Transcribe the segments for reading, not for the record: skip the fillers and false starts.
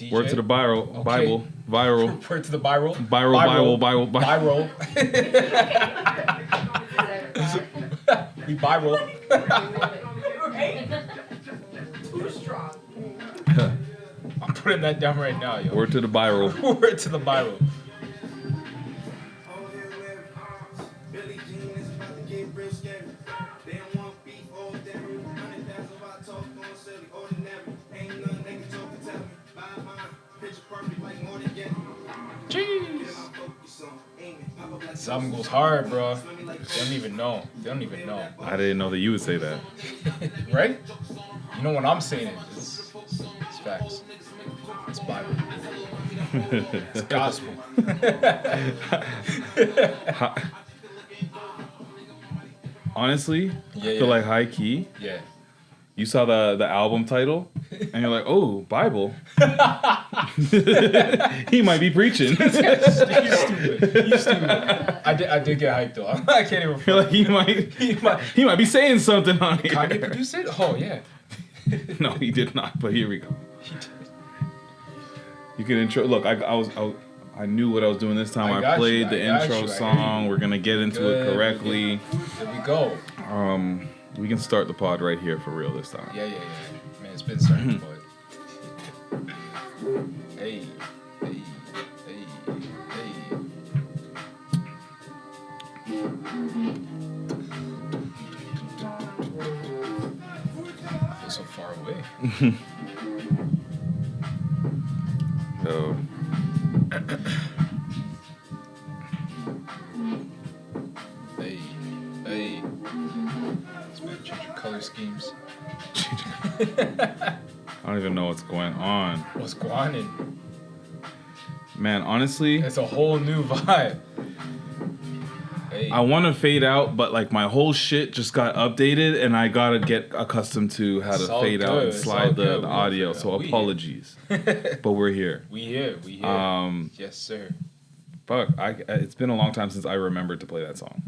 DJ. Word to the Bible. Okay. Bible. Viral. Word to the Bible. Bible. Viral. We viral. Too strong. I'm putting that down right now, yo. Word to the Bible. Word to the Bible. Jeez. This album goes hard, bro. They don't even know. I didn't know that you would say that. Right? You know when I'm saying it, it's facts. It's Bible. It's gospel. Honestly, I feel like high key. Yeah. You saw the album title, and you're like, "Oh, Bible." He might be preaching. You stupid. I did get hyped though. I can't even. You're like, he might be saying something on here. Kanye produced it? Oh yeah. No, he did not. But here we go. He did. You can intro. Look, I knew what I was doing this time. I played the intro song. We're gonna get into it correctly. There we go. We can start the pod right here for real this time. Yeah. Man, it's been starting, but. Hey. I feel so far away. So. Hey. It's been changing color schemes. I don't even know what's going on. What's going on? Man, honestly, It's a whole new vibe. Hey. I want to fade out, but like my whole shit just got updated, and I gotta get accustomed to how to fade out and slide the audio. So apologies, but we're here. We here. Yes, sir. Fuck, it's been a long time since I remembered to play that song.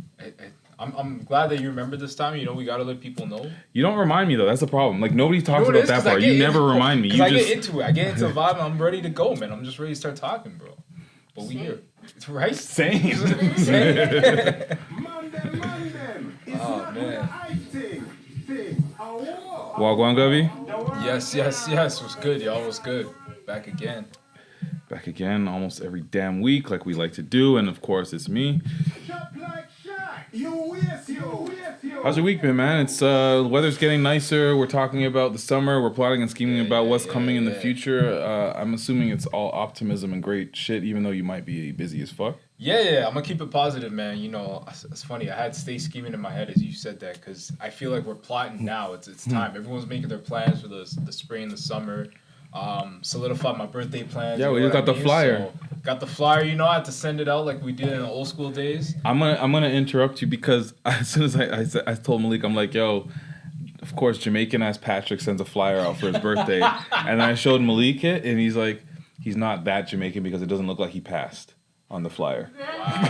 I'm glad that you remember this time. You know, we gotta let people know. You don't remind me though. That's the problem. Like nobody talks about that part. You never remind me. I get into it. I get into the vibe. And I'm ready to go, man. I'm just ready to start talking, bro. But we here, right? Same. Oh man. Wagwan Govey. Yes. Was good, y'all. Was good. Back again, almost every damn week, like we like to do, and of course, it's me. How's your week been, man? It's the weather's getting nicer. We're talking about the summer. We're plotting and scheming about what's coming in the future. I'm assuming it's all optimism and great shit, even though you might be busy as fuck. Yeah. I'm gonna keep it positive, man. You know, it's funny. I had stay scheming in my head as you said that, because I feel like we're plotting now. It's time. Everyone's making their plans for the spring, the summer. Solidified my birthday plans. Yeah, we just got the flyer. So, got the flyer, you know, I had to send it out like we did in the old school days. I'm gonna interrupt you because as soon as I told Malik, I'm like, yo, of course Jamaican ass Patrick sends a flyer out for his birthday. And I showed Malik it and he's like, he's not that Jamaican because it doesn't look like he passed on the flyer. Wow.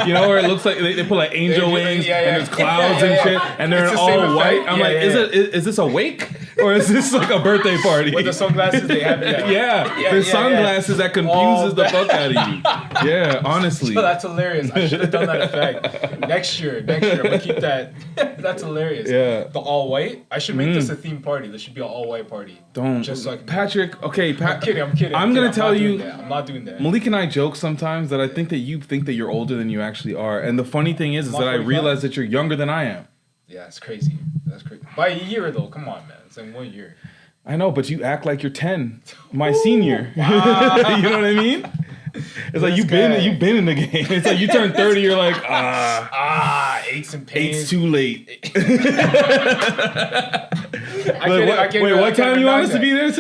You know where it looks like they put like angel wings and there's clouds and shit and they're in all white. I'm like, is this a wake? Or is this like a birthday party? With the sunglasses they have. The sunglasses that confuses the fuck out of you. Yeah, honestly. So that's hilarious. I should have done that effect. Next year, I'm gonna keep that. That's hilarious. Yeah. The all white. I should make this a theme party. This should be an all white party. Don't. Just like Patrick. Okay, I'm kidding. I'm gonna tell you. I'm not doing that. Malik and I joke sometimes that I think that you think that you're older than you actually are, and the funny thing is that I realize that you're younger than I am. Yeah, it's crazy. That's crazy. By a year though, come on, man. It's like 1 year. I know, but you act like you're 10, my senior. Wow. You know what I mean? It's like you've been in the game. It's like you turn 30, you're like aches and pains. It's too late. Wait, what time you want us to be there?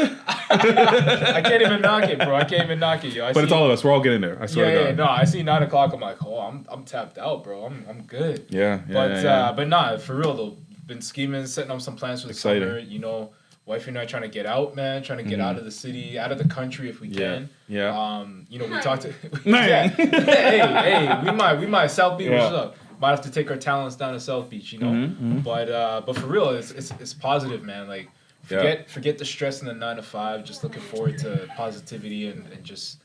I can't even knock it, bro. Yo. But it's all of us. We're all getting there. I swear to God. Yeah. No, I see 9 o'clock. I'm like, I'm tapped out, bro. I'm good. Yeah. But nah, for real though. Been scheming, setting up some plans for the summer. You know, wifey and I trying to get out, man. Trying to get out of the city, out of the country if we can. Yeah. You know, we talked to. Hey, we might South Beach. What's up? Might have to take our talents down to South Beach, you know. But for real, it's positive, man. Like Forget the stress in the 9 to 5. Just looking forward to positivity and just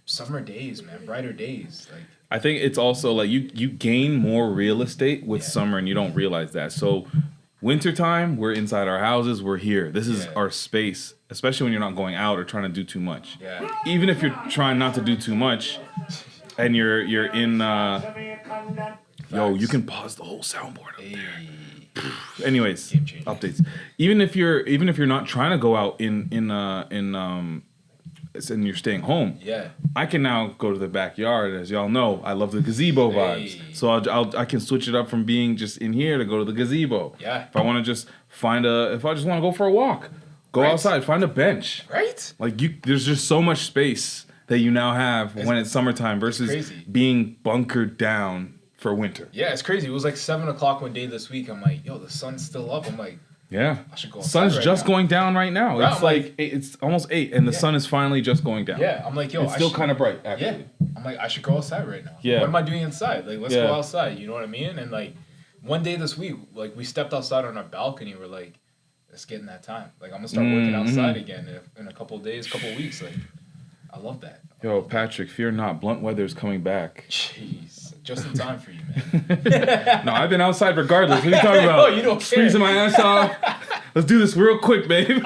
summer days, man. Brighter days. Like I think it's also like you gain more real estate with summer and you don't realize that. So wintertime, we're inside our houses, we're here. This is our space, especially when you're not going out or trying to do too much. Yeah. Even if you're trying not to do too much and you're in you can pause the whole soundboard up there. Anyways, updates. Even if you're not trying to go out and you're staying home. Yeah. I can now go to the backyard, as y'all know. I love the gazebo vibes, so I can switch it up from being just in here to go to the gazebo. Yeah. If I want to just if I just want to go for a walk, go outside, find a bench. Right. Like there's just so much space that you now have when it's summertime versus being bunkered down for winter. Yeah, it's crazy. It was like 7 o'clock one day this week. I'm like, yo, the sun's still up. I'm like, yeah, I should go. Sun's right just now. going down right now. Right, It's like it's almost 8, and the sun is finally just going down. Yeah, I'm like, yo, it's still kind of bright. Actually. Yeah, I'm like, I should go outside right now. Yeah. What am I doing inside? Like, let's go outside. You know what I mean? And like, one day this week, like we stepped outside on our balcony. We're like, it's getting that time. Like I'm gonna start working outside again in a couple of days, couple of weeks. Like, I love that. Yo, Patrick, fear not, blunt weather's coming back. Jeez, just in time for you, man. No, I've been outside regardless. What are you talking about? You don't care. Freezing my ass off. Let's do this real quick, babe.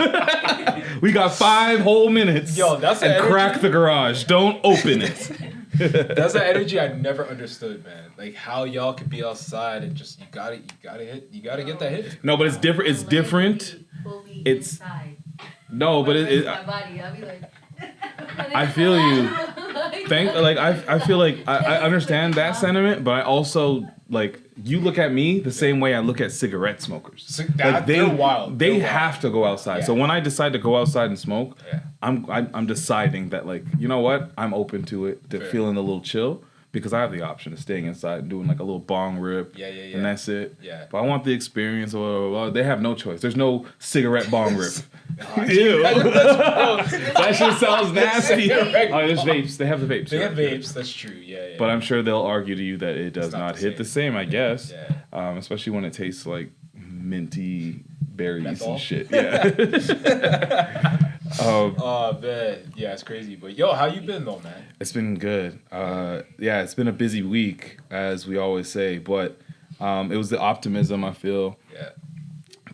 We got 5 whole minutes. Yo, that's the and energy. crack the garage. Don't open it. That's the energy I never understood, man. Like how y'all could be outside and just you gotta get that hit. No, but it's different. It's different. It's no, but I feel you. I feel like I understand that sentiment, but I also like you look at me the same way I look at cigarette smokers. They're wild. They have to go outside. Yeah. So when I decide to go outside and smoke, I'm deciding that like you know what I'm open to it, to feeling a little chill. Because I have the option of staying inside and doing like a little bong rip. Yeah. And that's it. Yeah. But I want the experience. They have no choice. There's no cigarette bong rip. Ew. That shit sounds nasty. There's vapes. They have the vapes. They have vapes. That's true. Yeah. But I'm sure they'll argue to you that it does not hit the same, I guess. Yeah. Especially when it tastes like minty berries Menthol? and shit. Yeah. Oh man, yeah, it's crazy. But yo, how you been though, man? It's been good. It's been a busy week, as we always say. But it was the optimism I feel. Yeah.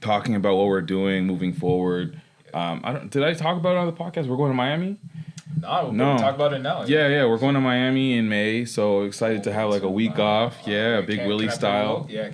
Talking about what we're doing moving forward. Did I talk about it on the podcast? We're going to Miami. No. Talk about it now. Yeah, we're going to Miami in May, so excited to have like a week off. Yeah, Big Willie style. Yeah,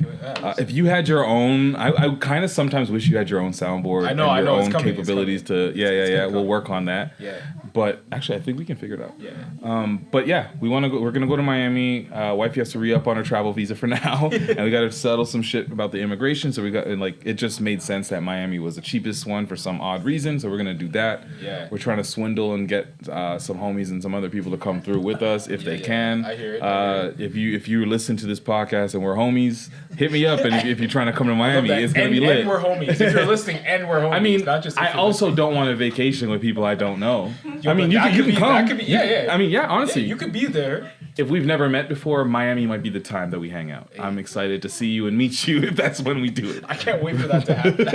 if you had your own, I kind of sometimes wish you had your own soundboard. I know. Your own It's coming, capabilities to. Yeah. We'll work on that. Yeah. But actually, I think we can figure it out. Yeah. But yeah, we're gonna go to Miami. Wifey has to re-up on her travel visa for now, and we got to settle some shit about the immigration. So it just made sense that Miami was the cheapest one for some odd reason. So we're gonna do that. Yeah. We're trying to swindle and get some homies and some other people to come through with us if they can. I hear it. If you listen to this podcast and we're homies, hit me up. And if you're trying to come to Miami, it's gonna be lit. And we're homies. If you're listening, and we're homies. I mean, not just I also don't want a vacation with people I don't know. Yo, I mean, you can come. That could be, yeah. I mean, yeah, honestly. Yeah, you could be there. If we've never met before, Miami might be the time that we hang out. I'm excited to see you and meet you if that's when we do it. I can't wait for that to happen.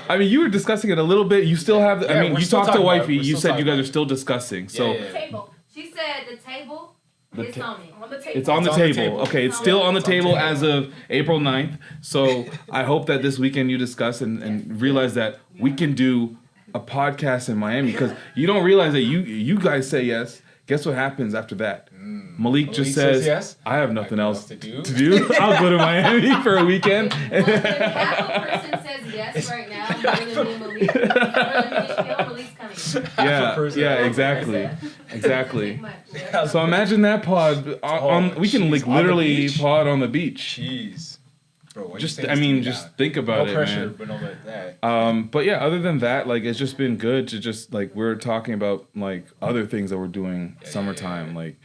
I mean, you were discussing it a little bit. You still have, you talked to wifey. You said you guys are still discussing. So Table. She said the table is on it. On the table. it's on the table. Okay, it's still on the table as of April 9th. So I hope that this weekend you discuss and realize that we can do a podcast in Miami, because you don't realize that you guys say yes. Guess what happens after that? Malik just says yes. I have nothing else to do. I'll go to Miami for a weekend. Well, if half a person says yes right now, more than me and Malik's coming. Yeah, exactly. So imagine that pod. We can literally pod on the beach. Jeez. Bro, just think about it, pressure, man. but no like that. But yeah, other than that, like it's just been good to just like we're talking about like other things that we're doing summertime, like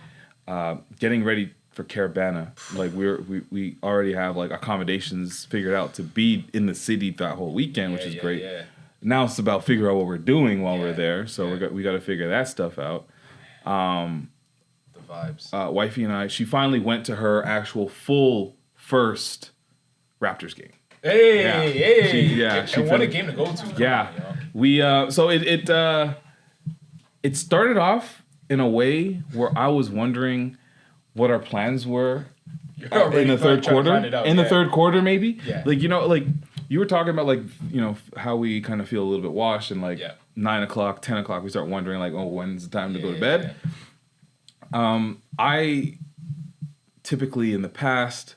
getting ready for Caravana. Like we already have like accommodations figured out to be in the city that whole weekend, which is great. Yeah. Now it's about figure out what we're doing while we're there. So we got to figure that stuff out. The vibes. Wifey and I, she finally went to her actual full first Raptors game. Hey, Yeah. hey. She and what a finished. game to go to. Yeah. You know? We so it started off in a way where I was wondering what our plans were You're already in the third trying to quarter. plan it out, In the yeah. third quarter, maybe. Yeah. Like like you were talking about how we kind of feel a little bit washed and 9 o'clock, 10 o'clock, we start wondering when's the time to go to bed. Yeah. I typically in the past,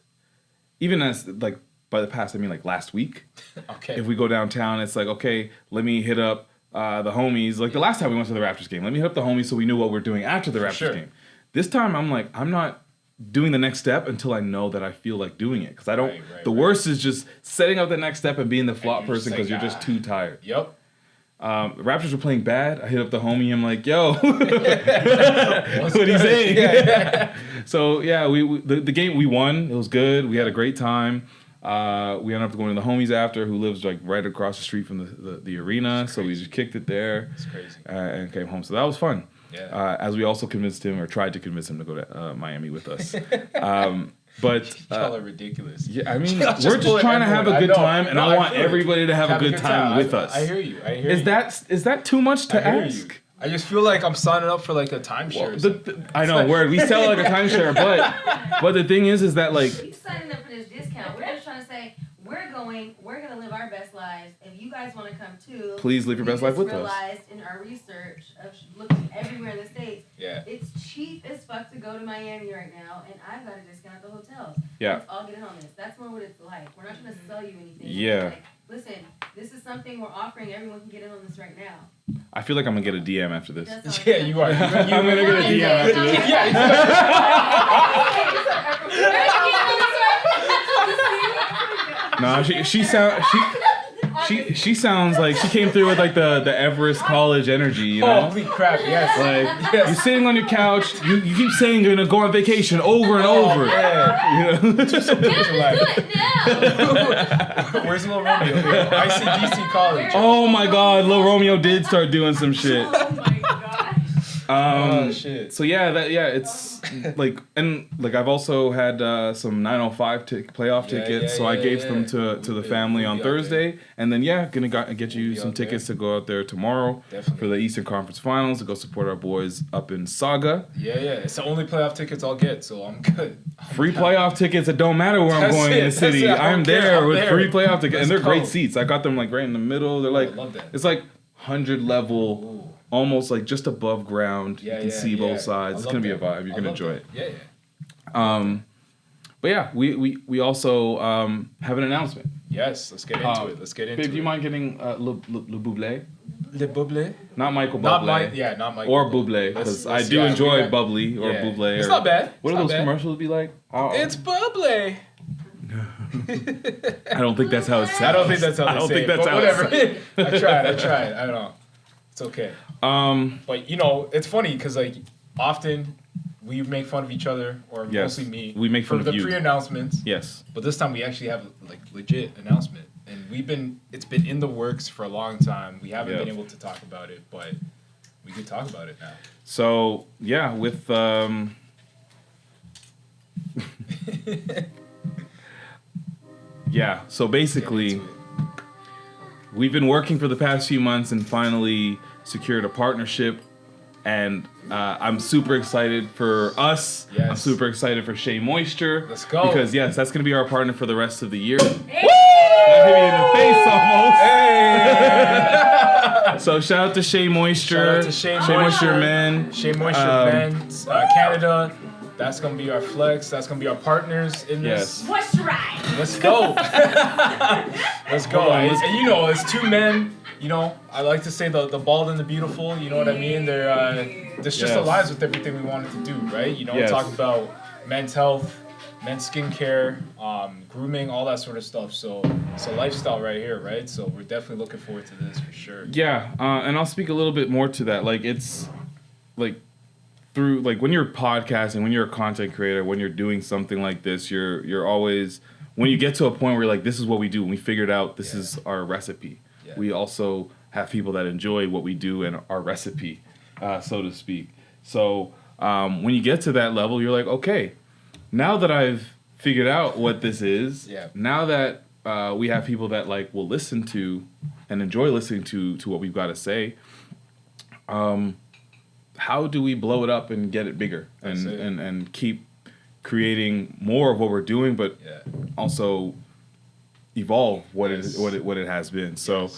even as by the past I mean last week. Okay. If we go downtown, it's okay, let me hit up the homies. The last time we went to the Raptors game, let me hit up the homies so we knew what we're doing after the Raptors game. This time I'm not doing the next step until I know that I feel like doing it, because I don't. The worst is just setting up the next step and being the flop person because you're just too tired. Yep. The Raptors were playing bad. I hit up the homie. I'm like, yo, what he's saying. Yeah. So yeah, the game we won. It was good. We had a great time. We ended up going to the homies after, who lives right across the street from the arena. So we just kicked it there. It's crazy. And came home. So that was fun. Yeah. As we also convinced him, or tried to convince him, to go to Miami with us. But y'all are ridiculous. yeah, I mean, Just we're just trying to have a good time, and I want feel it. everybody to have a good time with us. I hear you. Is that too much to ask? I just feel like I'm signing up for a timeshare. I know, word. We sell a timeshare, but the thing is that You signing up for this discount. We're just trying to say we're gonna live our best lives. If you guys want to come too, please live your best life with us. We realized in our research of looking everywhere in the States, it's cheap as fuck to go to Miami right now, and I've got a discount at the hotels. Yeah. Let's all get in on this. That's more what it's like. We're not trying to sell you anything. Yeah. Listen, this is something we're offering. Everyone can get in on this right now. I feel like I'm gonna get a DM after this. Yeah, you are. I'm gonna get a DM after this. No, she sounds like she came through with the Everest College energy, you know? Holy crap! Yes. You're sitting on your couch. You keep saying you're gonna go on vacation over and over. Man. You know? Let's do it now. Where's Lil Romeo? ICDC College. Oh my God, Lil Romeo did start doing some shit. Oh my gosh. Shit. So it's I've also had some 905 playoff tickets, so I gave them to the family on Thursday, and then gonna get you some tickets to go out there tomorrow for the Eastern Conference Finals to go support our boys up in Saga. Yeah, it's the only playoff tickets I'll get, so I'm good. Free playoff tickets. It don't matter where I'm going in the city. I'm there with free playoff tickets, and they're great seats. I got them right in the middle. They're it's 100 level. Ooh. Almost just above ground. You can see both sides. It's gonna be a vibe. You're gonna enjoy it. Yeah. But yeah, we also have an announcement. Yes, let's get into it. Babe, do you mind getting Le Bublé? Le Bublé? Not Michael Bublé. Not Michael. Or Bublé, because I do enjoy Bubbly or Bublé. It's not bad. What do those commercials be like? It's Bublé. I don't think that's how it sounds. I don't think that's how they say it, but whatever. I tried. I don't know. It's okay. But it's funny because often we make fun of each other, or mostly me. We make fun of you. For the pre-announcements. Yes. But this time we actually have legit announcement, and it's been in the works for a long time. We haven't been able to talk about it, but we can talk about it now. So with so basically, we've been working for the past few months and finally secured a partnership, and I'm super excited for us. Yes. I'm super excited for Shea Moisture. Let's go. Because that's going to be our partner for the rest of the year. Hey! That hit me in the face almost. Hey! So shout out to Shea Moisture. Shout out to Shea Moisture Men. Shea Moisture Men, Canada. That's gonna be our flex. That's gonna be our partners in this. Moisturize. Let's go. Let's go. And as two men, I like to say the bald and the beautiful. You know what I mean? This just aligns with everything we wanted to do, right? Talk about men's health, men's skincare, grooming, all that sort of stuff. So it's a lifestyle right here, right? So we're definitely looking forward to this for sure. Yeah, and I'll speak a little bit more to that. It's through when you're podcasting, when you're a content creator, when you're doing something like this, you're always, when you get to a point where you're this is what we do, and we figured out this is our recipe. Yeah. We also have people that enjoy what we do and our recipe, so to speak. So when you get to that level, you're okay, now that I've figured out what this is, now that we have people that like will listen to and enjoy listening to what we've got to say. How do we blow it up and get it bigger and keep creating more of what we're doing, but also evolve what it has been. So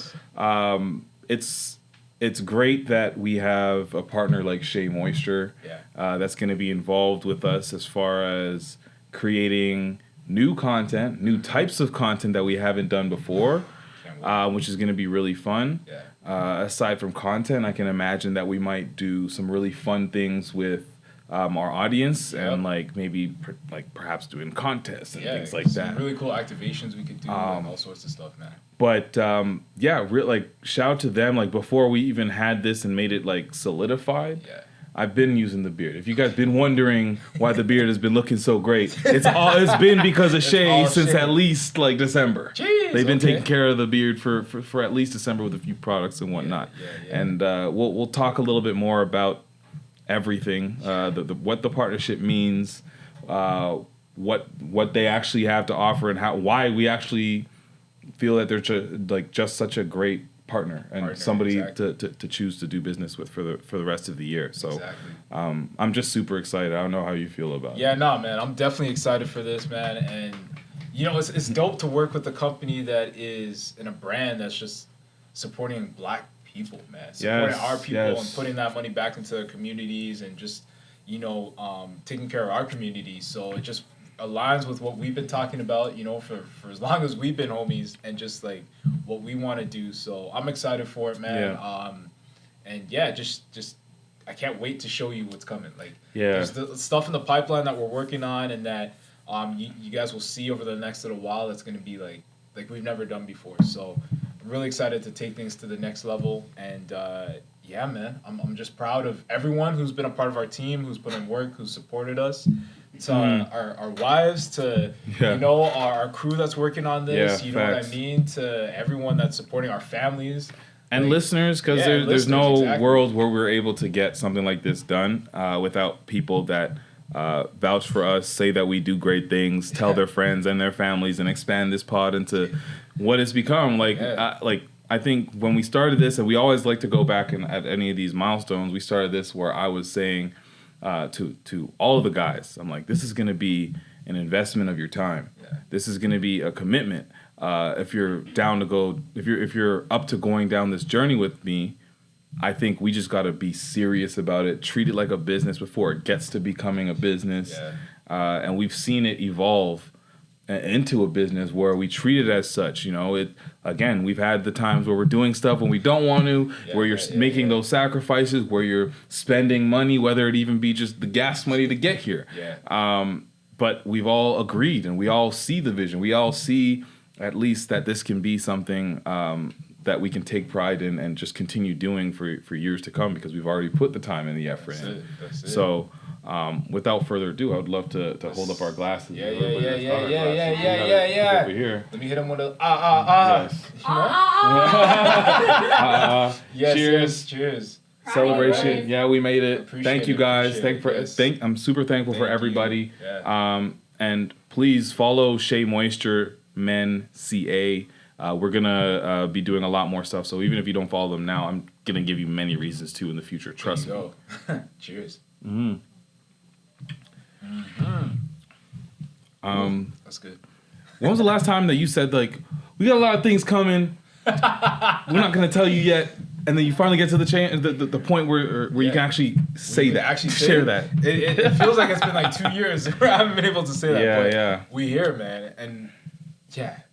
it's great that we have a partner like Shea Moisture that's going to be involved with us as far as creating new content, new types of content that we haven't done before, which is going to be really fun. Aside from content, I can imagine that we might do some really fun things with our audience and like maybe perhaps doing contests and things like that. Really cool activations we could do and all sorts of stuff, man. But like shout out to them. Like before we even had this and made it like solidified. I've been using the beard. If you guys been wondering why the beard has been looking so great, it's been because of Shea since at least like December. Jeez, they've been taking care of the beard for at least December with a few products and whatnot. And we'll talk a little bit more about everything, what the partnership means, what they actually have to offer, and why we actually feel that they're just such a great partner and somebody to choose to do business with for the rest of the year. So I'm just super excited. I don't know how you feel about it. Man, I'm definitely excited for this, man. And it's dope to work with a company that is in a brand that's just supporting Black people, man. Supporting our people and putting that money back into their communities and just taking care of our communities. So it just aligns with what we've been talking about, for as long as we've been homies, and just like what we want to do. So I'm excited for it, man. Just I can't wait to show you what's coming. Like there's the stuff in the pipeline that we're working on and that you guys will see over the next little while. That's going to be like we've never done before. So I'm really excited to take things to the next level. And man, I'm just proud of everyone who's been a part of our team, who's put in work, who's supported us. To our wives, to our crew that's working on this, what I mean, to everyone that's supporting our families and listeners, because there's no world where we're able to get something like this done without people that vouch for us, say that we do great things, tell their friends and their families, and expand this pod into what it's become. I think when we started this, and we always like to go back and at any of these milestones, we started this where I was saying to all of the guys, I'm like, this is going to be an investment of your time. This is going to be a commitment. If you're down to go, if you're up to going down this journey with me, I think we just got to be serious about it. Treat it like a business before it gets to becoming a business. And we've seen it evolve into a business where we treat it as such. Again, we've had the times where we're doing stuff when we don't want to, where you're making those sacrifices, where you're spending money, whether it even be just the gas money to get here. But we've all agreed and we all see the vision. We all see at least that this can be something that we can take pride in and just continue doing for years to come, because we've already put the time and the effort in. That's it. So without further ado, I would love to hold up our glasses. Yeah. Over here. Let me hit him with a Yes. Cheers. Celebration. Yeah, we made it. Thank you guys. Appreciate I'm super thankful for everybody. And please follow Shea Moisture Men CA. We're gonna be doing a lot more stuff. So even if you don't follow them now, I'm gonna give you many reasons to in the future. Trust me. Cheers. That's good. When was the last time that you said, like, we got a lot of things coming, we're not gonna tell you yet, and then you finally get to the point where you can actually say that, share that. It feels like it's been like 2 years where I haven't been able to say that. Yeah. We here, man, and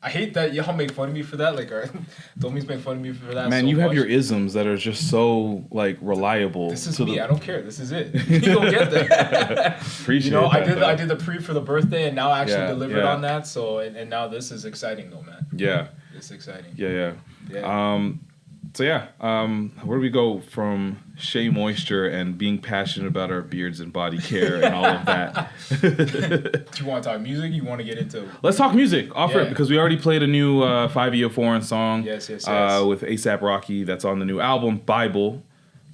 I hate that y'all make fun of me for that. Like, our homies make fun of me for that. Man, so you have much. your isms that are just so like reliable. This is me. I don't care. This is it. You don't get there. Appreciate that. I did the pre for the birthday, and now I actually delivered on that. So and now this is exciting though, man. Yeah. It's exciting. Yeah. Where do we go from Shea Moisture and being passionate about our beards and body care and all of that? Do you want to talk music? You want to get into? Let's talk music. Offer it, because we already played a new Fivio foreign song. Yes. With ASAP Rocky. That's on the new album Bible.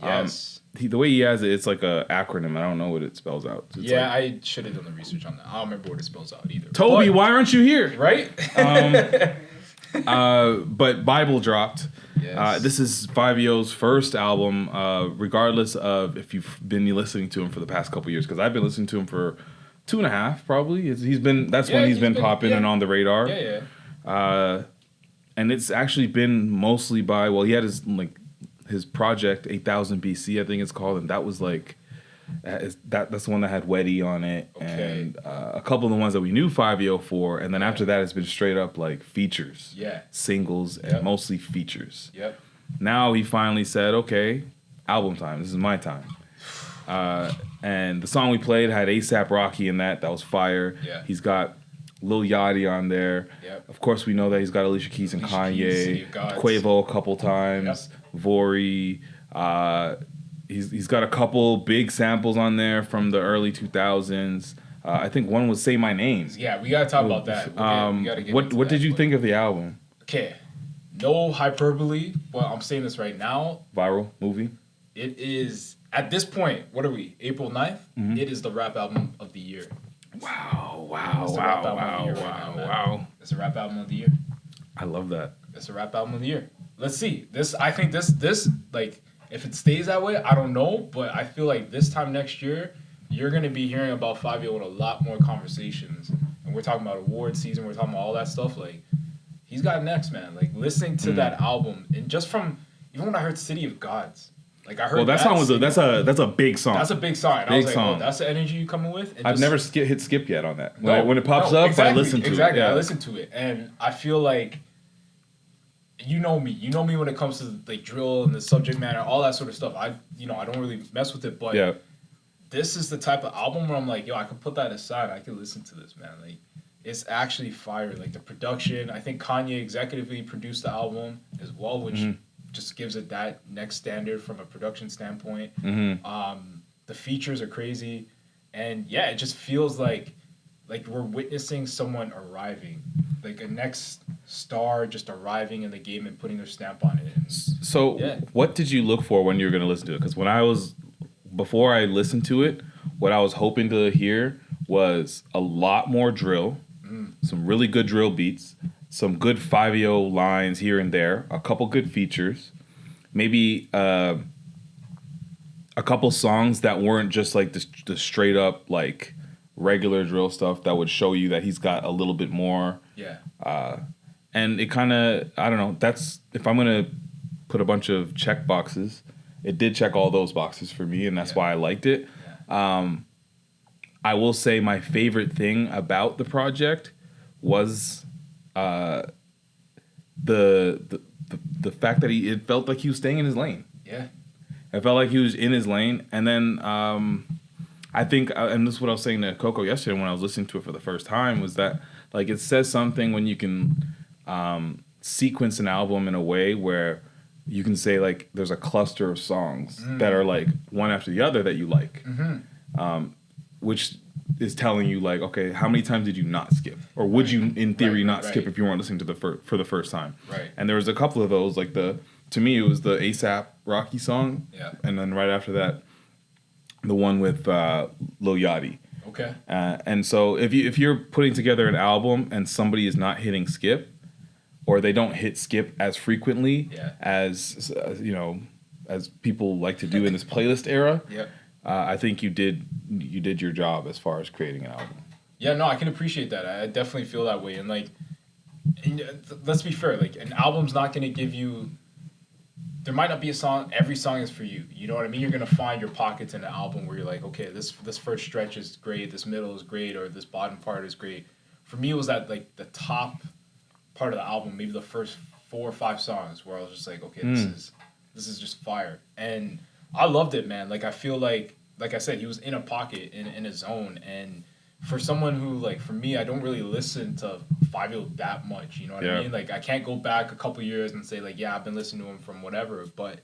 Yes. The way he has it, it's like a acronym. I don't know what it spells out. I should have done the research on that. I don't remember what it spells out either. Toby, why aren't you here? Right? But Bible dropped. Yes. This is Fivio's first album, regardless of if you've been listening to him for the past couple years, because I've been listening to him for 2.5 probably. That's when he's been popping and on the radar. Yeah. And it's actually been mostly by, well, he had his project 8000 BC, I think it's called, and that was like that's the one that had Weddy on it, and a couple of the ones that we knew Fivio for, and then after that it's been straight up like features, singles, and mostly features. Now he finally said, okay, album time. This is my time. And the song we played had A$AP Rocky in that. That was fire. He's got Lil Yachty on there. Of course, we know that he's got Alicia Keys and Kanye, Quavo a couple times, Vori. He's got a couple big samples on there from the early 2000s. I think one was "Say My Name." Yeah, we gotta talk about that. What did you think of the album? Okay, no hyperbole, but I'm saying this right now. Viral movie. It is at this point. What are we? April 9th? Mm-hmm. It is the rap album of the year. Wow! It's a rap album of the year. I love that. It's a rap album of the year. Let's see. I think this like. If it stays that way, I don't know, but I feel like this time next year, you're going to be hearing about Fivio in a lot more conversations. And we're talking about award season, we're talking about all that stuff. Like, he's got next, man. Like, listening to that album, and just from, even when I heard City of Gods, like, I heard that song was that's a big song. That's a big song. And I was like, oh, that's the energy you coming with? And I've never hit skip yet on that. When it pops up, I listen to it. Exactly, I listen to it. And I feel like, you know me when it comes to like drill and the subject matter, all that sort of stuff. I don't really mess with it, but this is the type of album where I'm like, yo, I could put that aside. I could listen to this, man. Like, it's actually fire. Like the production, I think Kanye executively produced the album as well, which just gives it that next standard from a production standpoint. The features are crazy, and it just feels like we're witnessing someone arriving, like a next star just arriving in the game and putting their stamp on it. So what did you look for when you were going to listen to it? Because before I listened to it, what I was hoping to hear was a lot more drill, some really good drill beats, some good Fivio lines here and there, a couple good features, maybe a couple songs that weren't just like the straight up like regular drill stuff that would show you that he's got a little bit more. And it kind of, I don't know, that's, if I'm going to put a bunch of check boxes, it did check all those boxes for me, and that's why I liked it. I will say my favorite thing about the project was the fact that it felt like he was staying in his lane. It felt like he was in his lane, and then I think, and this is what I was saying to Coco yesterday when I was listening to it for the first time, was that like it says something when you can sequence an album in a way where you can say like there's a cluster of songs that are like one after the other that you like, which is telling you like, okay, how many times did you not skip, or would you in theory not skip if you weren't listening to for the first time? And there was a couple of those, like to me it was the A$AP Rocky song, and then right after that the one with Lil Yachty. And so if you're putting together an album and somebody is not hitting skip, or they don't hit skip as frequently as as people like to do in this playlist era, I think you did your job as far as creating an album. Yeah, no, I can appreciate that. I definitely feel that way. And like, let's be fair. Like, an album's not going to give you. There might not be a song. Every song is for you. You know what I mean? You're gonna find your pockets in the album where you're like, okay, this first stretch is great, this middle is great, or this bottom part is great. For me, it was that like the top part of the album, maybe the first 4 or 5 songs, where I was just like, okay, this is just fire, and I loved it, man. Like, I feel like I said, he was in a pocket, in a zone, and for someone who, like, for me, I don't really listen to Fivio that much, you know what I mean? Like, I can't go back a couple years and say, like, yeah, I've been listening to him from whatever, but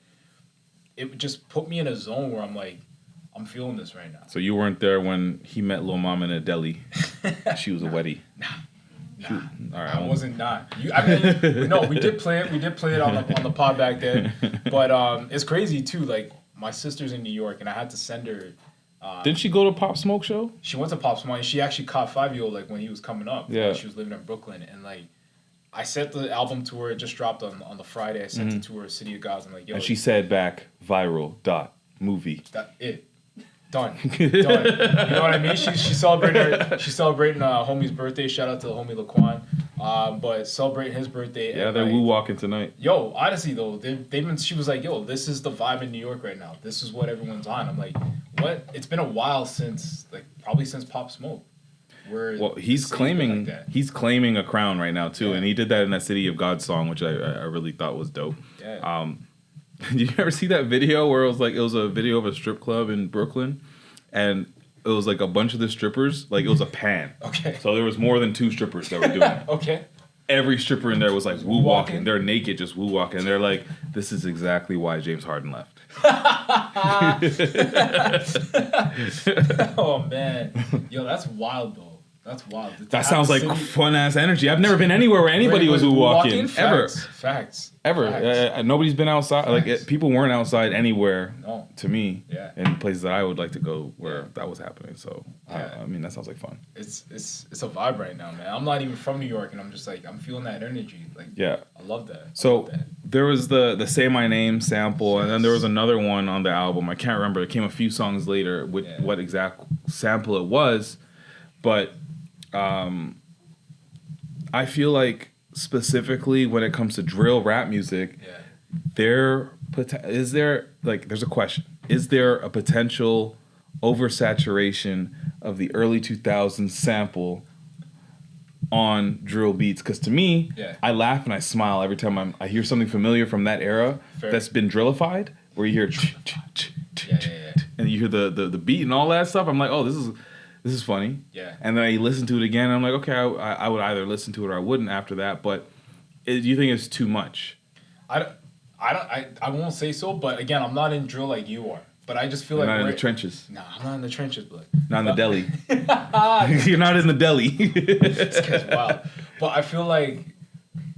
it just put me in a zone where I'm like, I'm feeling this right now. So you weren't there when he met Lil Mama in a deli. She was a weddie. Nah. All right, I wasn't not. No, we did play it. We did play it on the pod back then. But it's crazy, too. Like, my sister's in New York, and I had to send her. Didn't she go to Pop Smoke show? She went to Pop Smoke, and she actually caught Fivio, like, when he was coming up. Yeah. She was living in Brooklyn, and, like, I sent the album to her. It just dropped on the Friday. I sent it to her, City of Gods. I'm like, yo. And she said back, viral.movie. That it. Done. You know what I mean? She's celebrating homie's birthday. Shout out to the homie Laquan. But celebrating his birthday. Yeah, they're woo walking tonight. Yo, honestly though, they've been. She was like, yo, this is the vibe in New York right now. This is what everyone's on. I'm like, what? It's been a while since probably since Pop Smoke. He's claiming a crown right now too, and he did that in that City of God song, which I really thought was dope. Yeah. Did you ever see that video where it was a video of a strip club in Brooklyn, and it was like a bunch of the strippers, like it was a pan. Okay. So there was more than 2 strippers that were doing it. Okay. Every stripper in there was like woo walking. They're naked, just woo walking. And they're like, this is exactly why James Harden left. Oh man, yo, that's wild though. That's wild. That sounds like fun ass energy. I've never been anywhere where anybody was woo walking ever. Facts. Ever. Nobody's been outside. People weren't outside anywhere. No. To me. Yeah. In places that I would like to go where that was happening. So I mean, that sounds like fun. It's a vibe right now, man. I'm not even from New York, and I'm just like I'm feeling that energy. Like I love that. There was the Say My Name sample, and then there was another one on the album. I can't remember. It came a few songs later with what exact sample it was, but. I feel like specifically when it comes to drill rap music, there's a question. Is there a potential oversaturation of the early 2000s sample on drill beats? Because to me, I laugh and I smile every time I hear something familiar from that era that's been drillified, where you hear and you hear the beat and all that stuff. I'm like, oh, this is funny. Yeah. And then I listen to it again, and I'm like, okay, I would either listen to it or I wouldn't after that. But do you think it's too much? I won't say so, but again, I'm not in drill like you are. But I just feel like not in the trenches. Nah, I'm not in the trenches, but not in the deli. You're not in the deli. This guy's wild. But I feel like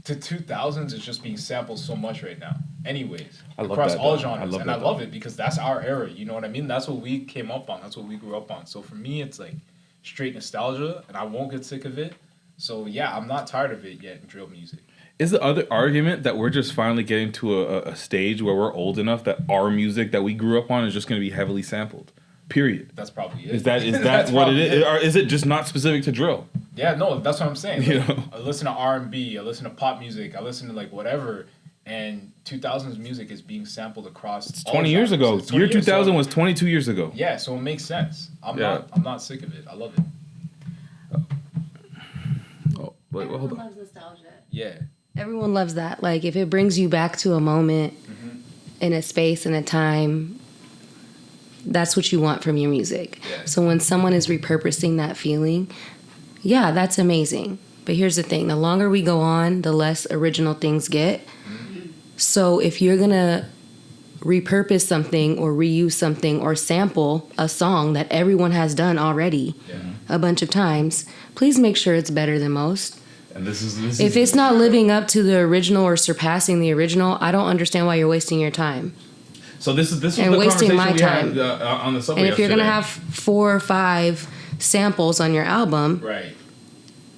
the 2000s is just being sampled so much right now. Anyways, across all genres, I love it because that's our era. You know what I mean? That's what we came up on. That's what we grew up on. So for me, it's like straight nostalgia, and I won't get sick of it. So yeah, I'm not tired of it yet in drill music. Is the other argument that we're just finally getting to a stage where we're old enough that our music that we grew up on is just going to be heavily sampled? Period. That's probably it. Is that what it is? Or is it just not specific to drill? Yeah, no, that's what I'm saying. Like, you know? I listen to R&B, I listen to pop music, I listen to like whatever, and 2000s music is being sampled across. It's 20 years ago. Year 2000 was 22 years ago. Yeah, so it makes sense. I'm not sick of it. I love it. Oh, wait, hold on. Everyone loves nostalgia. Yeah. Everyone loves that. Like, if it brings you back to a moment in a space and a time, that's what you want from your music. Yeah. So when someone is repurposing that feeling, yeah, that's amazing. But here's the thing. The longer we go on, the less original things get. So if you're going to repurpose something or reuse something or sample a song that everyone has done already a bunch of times, please make sure it's better than most. And this is if it's not living up to the original or surpassing the original, I don't understand why you're wasting your time. So this is and the wasting my conversation we time had, on the subway. And if you're yesterday. gonna have 4 or 5 samples on your album, right,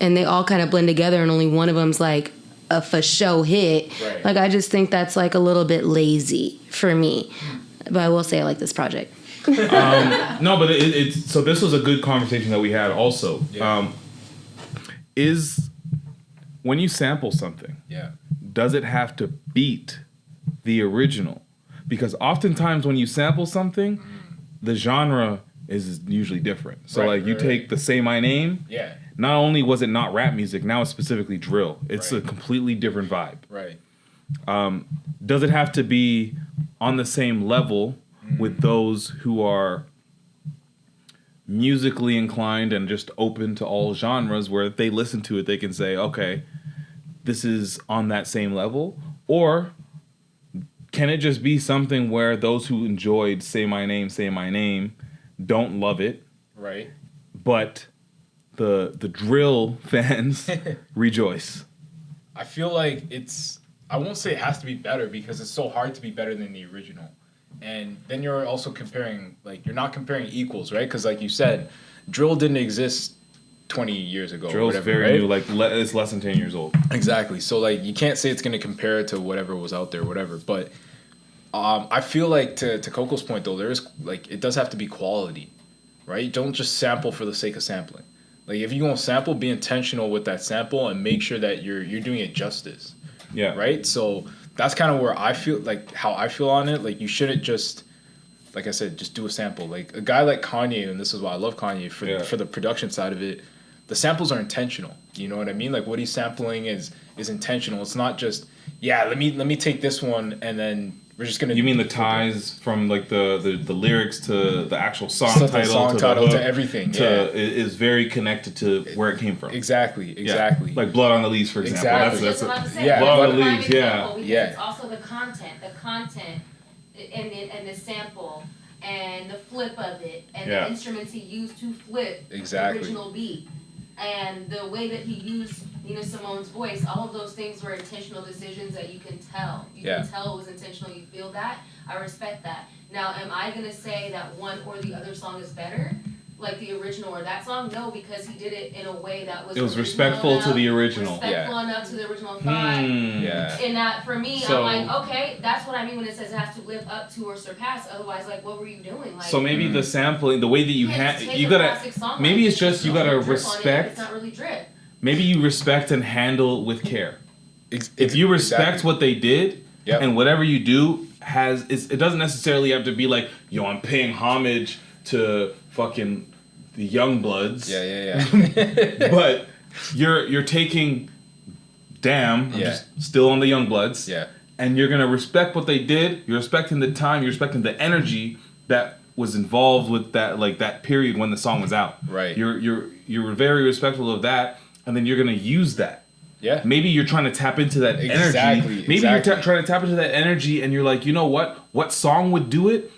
and they all kind of blend together, and only one of them's like a for show hit, right. Like I just think that's like a little bit lazy for me. But I will say I like this project. No, but it's so this was a good conversation that we had also. Yeah. Is when you sample something, does it have to beat the original? Because oftentimes when you sample something, the genre is usually different. So like you take the Say My Name, not only was it not rap music, now it's specifically drill. It's a completely different vibe. Right. Does it have to be on the same level with those who are musically inclined and just open to all genres, where if they listen to it, they can say, okay, this is on that same level? Or can it just be something where those who enjoyed Say My Name don't love it, right? But the drill fans rejoice? I feel like I won't say it has to be better because it's so hard to be better than the original. And then you're also comparing, like, you're not comparing equals, right? Because like you said, drill didn't exist 20 years ago. Drill's whatever, very right? new, like it's less than 10 years old. Exactly. So like you can't say it's gonna compare it to whatever was out there, whatever. But I feel like to Coco's point though, there is like it does have to be quality, right? Don't just sample for the sake of sampling. Like if you're gonna sample, be intentional with that sample and make sure that you're doing it justice. Yeah. Right. So that's kind of where I feel like how I feel on it. Like you shouldn't just, like I said, just do a sample. Like a guy like Kanye, and this is why I love Kanye for the production side of it. The samples are intentional. You know what I mean? Like what he's sampling is intentional. It's not just let me take this one and then we're just gonna. You mean the ties from like the lyrics to the actual song title, to everything is very connected to where it came from. Exactly. Like Blood on the Leaves, for example. Exactly. Blood on the Leaves. Yeah. It's also the content and the sample and the flip of it and the instruments he used to flip the original beat. And the way that he used Nina Simone's voice, all of those things were intentional decisions that you can tell. You can tell it was intentional. You feel that. I respect that. Now, am I going to say that one or the other song is better? Like the original or that song? No, because he did it in a way that was. It was respectful to the original. Respectful enough to the original vibe. Yeah. And that for me, I'm like, okay, that's what I mean when it says it has to live up to or surpass. Otherwise, like, what were you doing? Like, so maybe the sampling, the way that you gotta, maybe it's just you gotta respect. It's not really drip. Maybe you respect and handle with care. If you respect what they did, and whatever you do it doesn't necessarily have to be like, yo, I'm paying homage to fucking the young bloods. But you're taking I'm just still on the young bloods. And you're gonna respect what they did. You're respecting the time. You're respecting the energy that was involved with that, like that period when the song was out. Right. You're very respectful of that, and then you're gonna use that. Yeah. Maybe you're trying to tap into that energy. Maybe you're trying to tap into that energy, and you're like, you know what? What song would do it?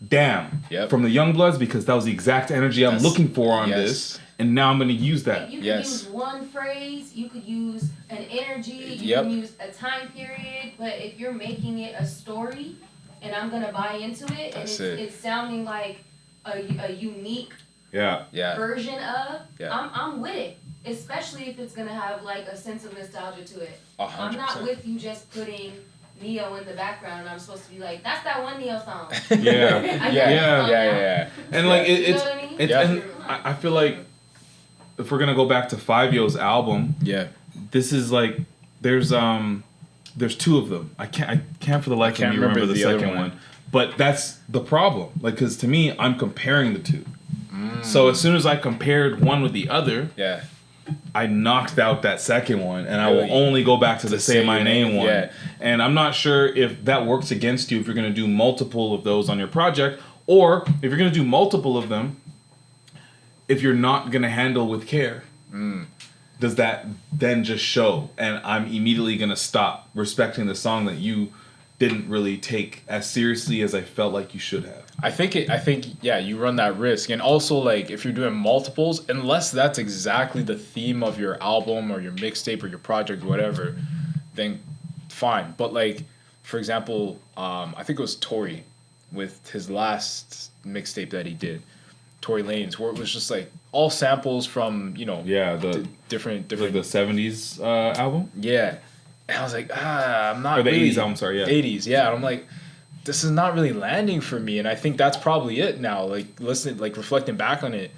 Damn. From the Youngbloods, because that was the exact energy I'm looking for on this, and now I'm going to use that. You could use one phrase. You could use an energy. You can use a time period. But if you're making it a story, and I'm going to buy into it, and it's sounding like a unique version of, I'm with it. Especially if it's gonna have like a sense of nostalgia to it. 100%. I'm not with you just putting Neo in the background and I'm supposed to be like, that's that one Neo song. Yeah. And like you know what I mean? And I feel like if we're gonna go back to Fivio's album, this is like there's two of them. I can't for the life of me remember the second one. But that's the problem. Like, cause to me, I'm comparing the two. So as soon as I compared one with the other, I knocked out that second one, and I will only go back to the Say My Name one. Yeah. And I'm not sure if that works against you if you're going to do multiple of those on your project, or if you're going to do multiple of them, if you're not going to handle with care. Does that then just show? And I'm immediately going to stop respecting the song that you didn't really take as seriously as I felt like you should have. I think you run that risk. And also, like, if you're doing multiples, unless that's exactly the theme of your album or your mixtape or your project, whatever, then fine. But, like, for example, I think it was Tory with his last mixtape that he did, Tory Lanez, where it was just, like, all samples from, the different like the 70s album? Yeah. And I was like, I'm not Or the really, 80s album, sorry, 80s, yeah. And I'm like, this is not really landing for me. And I think that's probably it now. Like, reflecting back on it,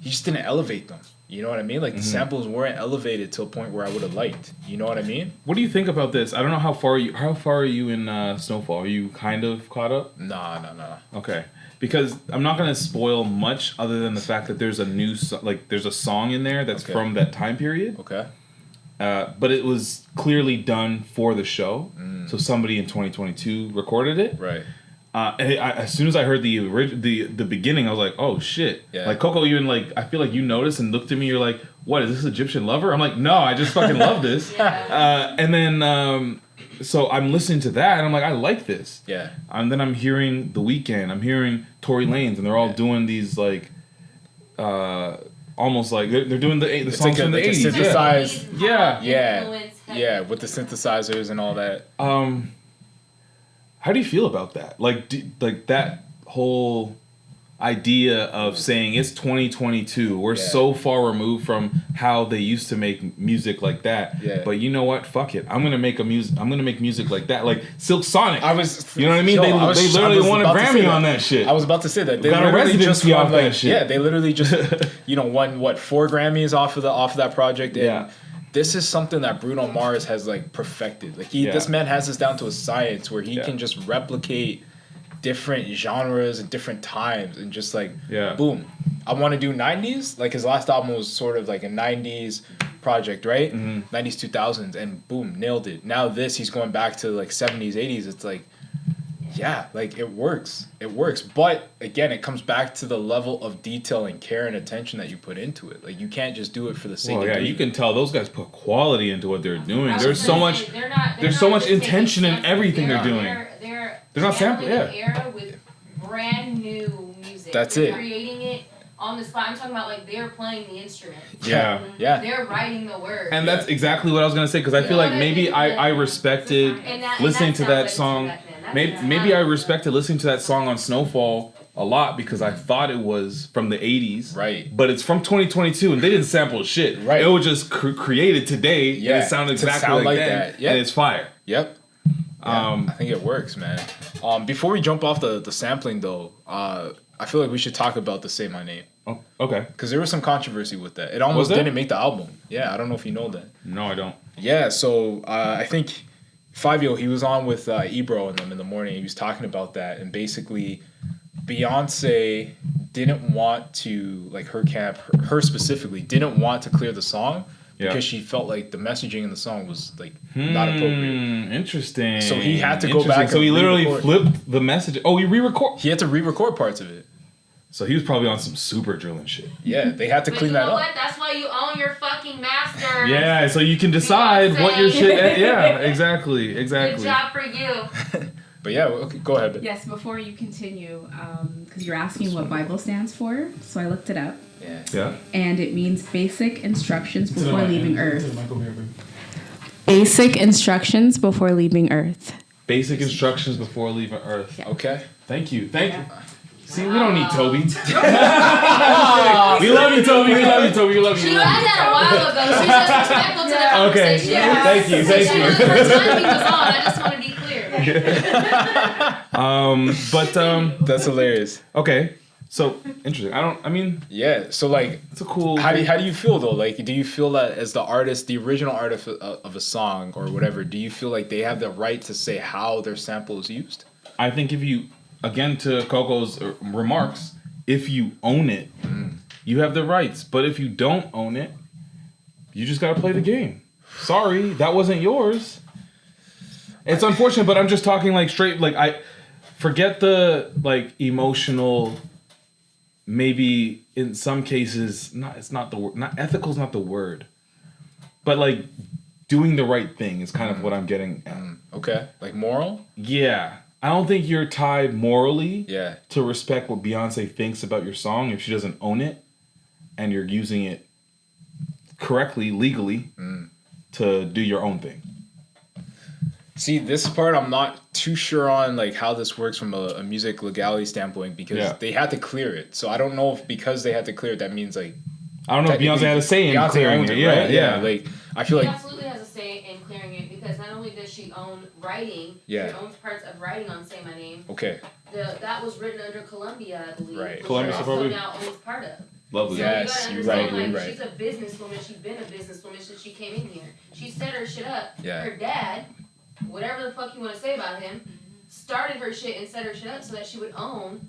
he just didn't elevate them. You know what I mean? Like, the samples weren't elevated to a point where I would have liked. You know what I mean? What do you think about this? I don't know how far are you in Snowfall? Are you kind of caught up? Nah. Okay. Because I'm not going to spoil much other than the fact that there's there's a song in there that's from that time period. Okay. But it was clearly done for the show. So somebody in 2022 recorded it. Right. And as soon as I heard the beginning, I was like, oh shit. Yeah. Like Coco, even like, I feel like you noticed and looked at me, you're like, what, is this Egyptian Lover? I'm like, no, I just fucking love this. And then, so I'm listening to that and I'm like, I like this. Yeah. And then I'm hearing The Weeknd, I'm hearing Tory Lanez, and they're all doing these like, almost like they're doing the songs from the 80s. Synthesized. Yeah, with the synthesizers and all that. How do you feel about that? Like, that whole, idea of saying it's 2022. We're so far removed from how they used to make music like that. Yeah. But you know what? Fuck it. I'm gonna make music like that. Like Silk Sonic. You know what I mean? They literally won a Grammy on that shit. I was about to say that. They got a residency off that shit. Yeah, they literally just won 4 Grammys off of that project. And this is something that Bruno Mars has like perfected. Like this man has this down to a science where he can just replicate different genres and different times and just like boom. I want to do 90s. Like his last album was sort of like a 90s project, right? 90s 2000s, and boom, nailed it. Now he's going back to like 70s 80s. It's like like it works, but again it comes back to the level of detail and care and attention that you put into it. Like you can't just do it for the sake of doing you can tell those guys put quality into what they're doing. There's so much intention in everything they're doing. They're not sampling. An era with brand new music. That's they're it. Creating it on the spot. I'm talking about like they're playing the instrument. Yeah. They're writing the words. And that's exactly what I was gonna say, because I feel like maybe I respected listening to that song. Maybe I respected listening to that song on Snowfall a lot because I thought it was from the 80s. Right. But it's from 2022 and they didn't sample shit. Right. It was just created today. Yeah. And it sounded exactly like that. Yep. And it's fire. Yep. I think it works, man. Before we jump off the sampling though, I feel like we should talk about the Say My Name. Oh, okay. Because there was some controversy with that. It almost didn't make the album. Yeah, I don't know if you know that. No, I don't. Yeah, so I think Fivio, he was on with Ebro and them in the morning. He was talking about that, and basically Beyonce didn't want to, like her specifically, didn't want to clear the song because she felt like the messaging in the song was like not appropriate. Interesting. So he had to go back. So he literally flipped the message. Oh, he re-record. He had to re-record parts of it. So he was probably on some super drilling shit. Yeah, they had to clean that up. What? That's why you own your fucking masters. Yeah, so you can decide what your shit. Yeah, exactly. Good job for you. But yeah, okay, go ahead. Yes, before you continue, because you're asking what Bible stands for, so I looked it up. Yeah. And it means basic instructions before leaving Earth. Basic instructions before leaving Earth. Basic instructions before leaving Earth. Yeah. Okay. Thank you. See, we don't need Toby. We love you, Toby. We love you, Toby. We love you. She read that a while ago. She's just respectful to the conversation. Okay. Thank you. Her timing was on. I just want to be clear. That's hilarious. Okay. So interesting. Yeah. So like, it's a cool. How do you feel though? Like, do you feel that as the artist, the original artist of a song or whatever, do you feel like they have the right to say how their sample is used? I think if you, again to Coco's remarks, if you own it, you have the rights. But if you don't own it, you just gotta play the game. Sorry, that wasn't yours. It's unfortunate, but I'm just talking like straight. Like I forget the like emotional. Maybe in some cases, it's not the word. Not ethical is not the word, but like doing the right thing is kind of what I'm getting at. Okay, like moral. Yeah, I don't think you're tied morally. To respect what Beyonce thinks about your song if she doesn't own it, and you're using it correctly legally to do your own thing. See, this part I'm not too sure on, like how this works from a music legality standpoint because they had to clear it. So I don't know if because they had to clear it, that means like I don't know if Beyonce had a say in clearing it. Right? Yeah. Like I feel she like absolutely has a say in clearing it because not only does she own writing, she owns parts of writing on Say My Name. Okay. That was written under Columbia, I believe. Right. Which Columbia also now owns part of. Lovely. So yes, you gotta understand, right. She's a businesswoman. She's been a businesswoman since she came in here. She set her shit up. Yeah. Her dad, whatever the fuck you want to say about him, started her shit and set her shit up so that she would own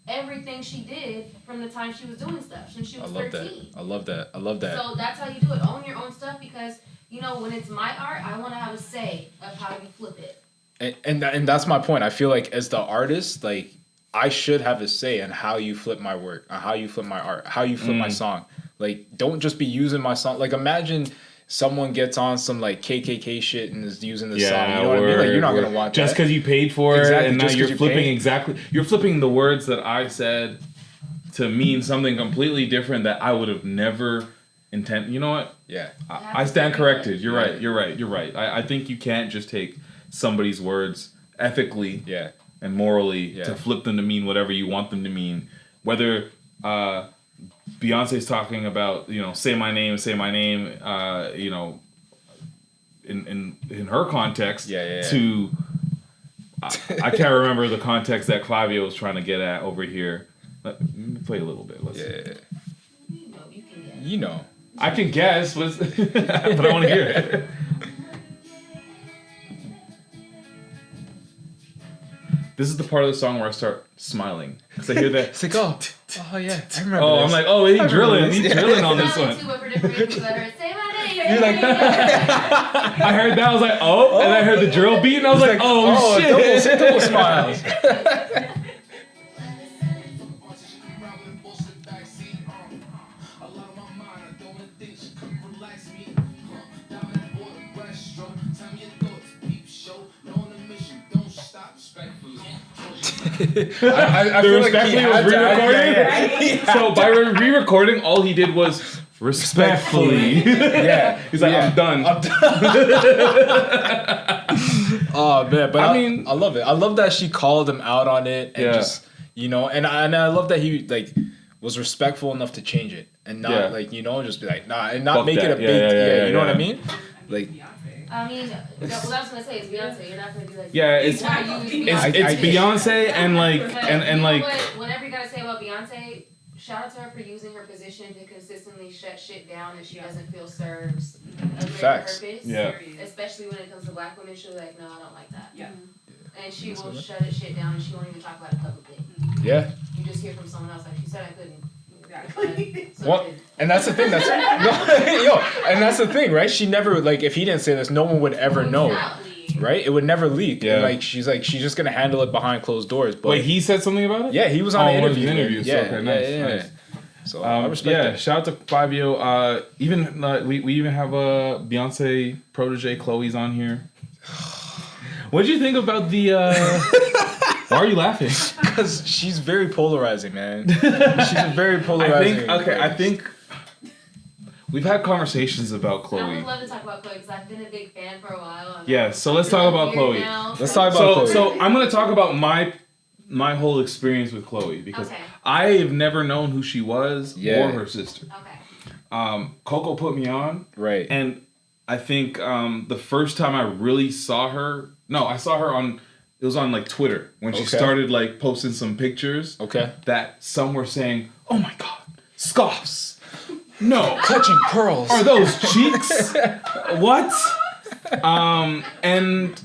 everything she did from the time she was doing stuff since she was 13. I love that. So that's how you do it. Own your own stuff because, when it's my art, I want to have a say of how you flip it. And that's my point. I feel like as the artist, like I should have a say in how you flip my work, or how you flip my art, how you flip my song. Like, don't just be using my song. Like, imagine someone gets on some like KKK shit and is using the song. You know what I mean? Like, you're not gonna want just because you paid for it, and now you're flipping you're flipping the words that I said to mean something completely different that I would have never intended. You know what? Yeah, I stand corrected. You're right. You're right. I think you can't just take somebody's words ethically. And morally to flip them to mean whatever you want them to mean whether Beyonce's talking about, say my name, in her context to I can't remember the context that Fivio was trying to get at over here. Let me play a little bit. Let's see. You know. I can guess, but I want to hear it. This is the part of the song where I start smiling. Because I hear that. It's like, oh yeah, I remember this. I'm like, oh, he's drilling on this one. You're like, I heard that, I was like, oh, and I heard the drill beat, and I was like, oh shit. Double smiles. I feel respectfully like was re-recording. So by re-recording, all he did was respectfully. He's like, I'm done. Oh man, but I mean, I love it. I love that she called him out on it and just and I love that he like was respectful enough to change it and not just be like nah and not make it a big you know what I mean? Like. I mean, what I was gonna say is Beyonce. You're not gonna be like. Yeah, it's Beyonce and like and like. Whatever you gotta say about Beyonce, shout out to her for using her position to consistently shut shit down that she doesn't feel serves a great purpose. Yeah. Especially when it comes to black women, she'll be like, no, I don't like that. Yeah. And she will shut it shit down, and she won't even talk about it publicly. Yeah. You just hear from someone else like she said I couldn't. And that's the thing. And that's the thing, right? She never if he didn't say this, no one would ever know, right? It would never leak. Yeah. And she's just gonna handle it behind closed doors. But wait, he said something about it? Yeah, he was on an interview. Yeah, okay, nice. So I respect that. Shout out to Fivio. Even we even have a Beyonce protege, Chloe's on here. What did you think about the? Why are you laughing? Because she's very polarizing, man. She's a very polarizing. I think we've had conversations about Chloe. I would love to talk about Chloe because I've been a big fan for a while. Yeah, so let's talk about Chloe. Let's talk about Chloe. So I'm gonna talk about my whole experience with Chloe because I have never known who she was or her sister. Okay. Coco put me on. Right. And I think the first time I really saw her, I saw her on. It was on Twitter when she started posting some pictures. That some were saying, "Oh my God, scoffs! No, clutching pearls. Are those cheeks? What?" And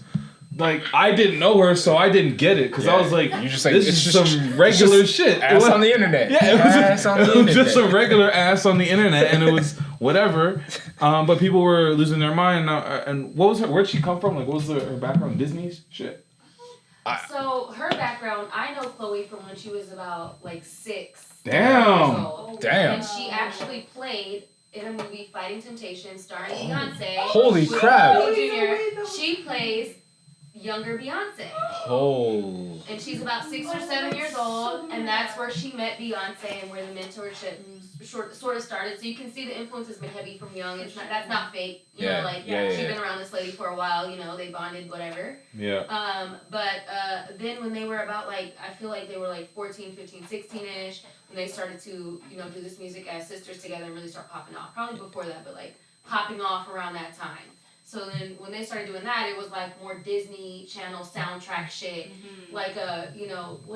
I didn't know her, so I didn't get it because I was like, "You just this is some regular shit." Ass on the internet. Yeah, it was just some regular ass on the internet, and it was whatever. But people were losing their mind. And what was her? Where'd she come from? What was her background? Disney's shit. So her background, I know Chloe from when she was about 6. Damn. Years old. Damn. And she actually played in a movie, Fighting Temptation, starring Beyonce. Holy crap. Jr. She plays younger Beyonce. Oh. And she's about 6 or 7 years old, and that's where she met Beyonce and where the mentorship sort of started. So you can see the influence has been heavy from young. That's not fake. She's been around this lady for a while. They bonded, whatever. Yeah. But then when they were about I feel like they were 14, 15, 16ish, when they started to do this music as sisters together and really start popping off. Probably before that, but popping off around that time. So then when they started doing that, it was more Disney Channel soundtrack shit. What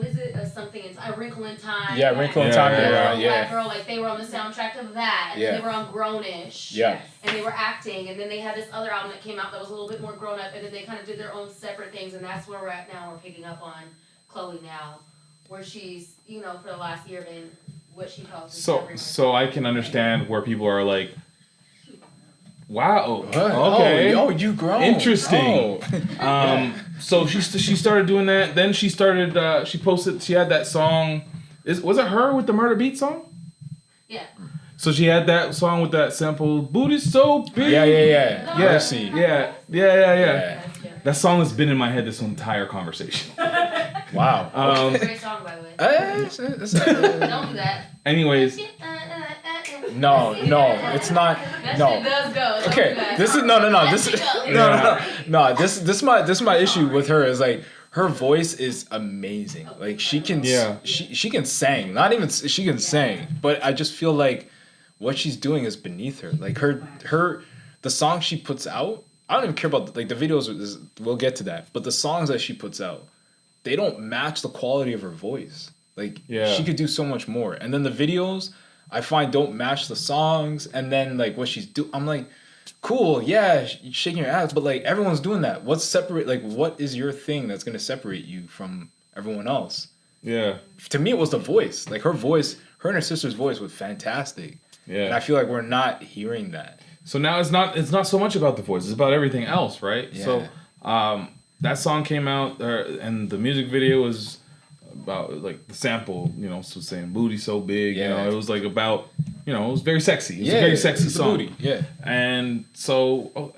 is it? A Wrinkle in Time. Yeah, Wrinkle in Time. Black Girl, they were on the soundtrack of that. And they were on Grownish. Yeah. And they were acting. And then they had this other album that came out that was a little bit more grown up. And then they kind of did their own separate things. And that's where we're at now. We're picking up on Chloe now. Where she's, for the last year been what she calls. So I can understand where people are wow. Okay. Oh, you grown. Interesting. So she started doing that. Then she started. She posted. She had that song. Was it her with the Murder Beat song? Yeah. So she had that song with that sample. Booty's so big. Yeah. Mercy. Yeah. That song has been in my head this entire conversation. Wow. Great song, by the way. Don't do that. Anyways. No, it's not. That no. shit does go. Okay, this is no. This is my issue with her is her voice is amazing. Like she can she can sing. Not even she can sing, but I just feel like what she's doing is beneath her. Like the songs she puts out, I don't even care about like the videos. We'll get to that, but the songs that she puts out, they don't match the quality of her voice. Like she could do so much more. And then the videos I find don't match the songs. And then like what she's doing, I'm like, cool, yeah, shaking your ass, but like everyone's doing that. What's separate? Like what is your thing that's gonna separate you from everyone else? Yeah. To me, it was the voice. Like her voice, her and her sister's voice was fantastic. Yeah. And I feel like we're not hearing that. So now it's not so much about the voice; it's about everything else, right? Yeah. So that song came out, and the music video was about like the sample, so saying "booty so big," it was like about, it was very sexy. It was a very sexy song. Booty. Yeah. And so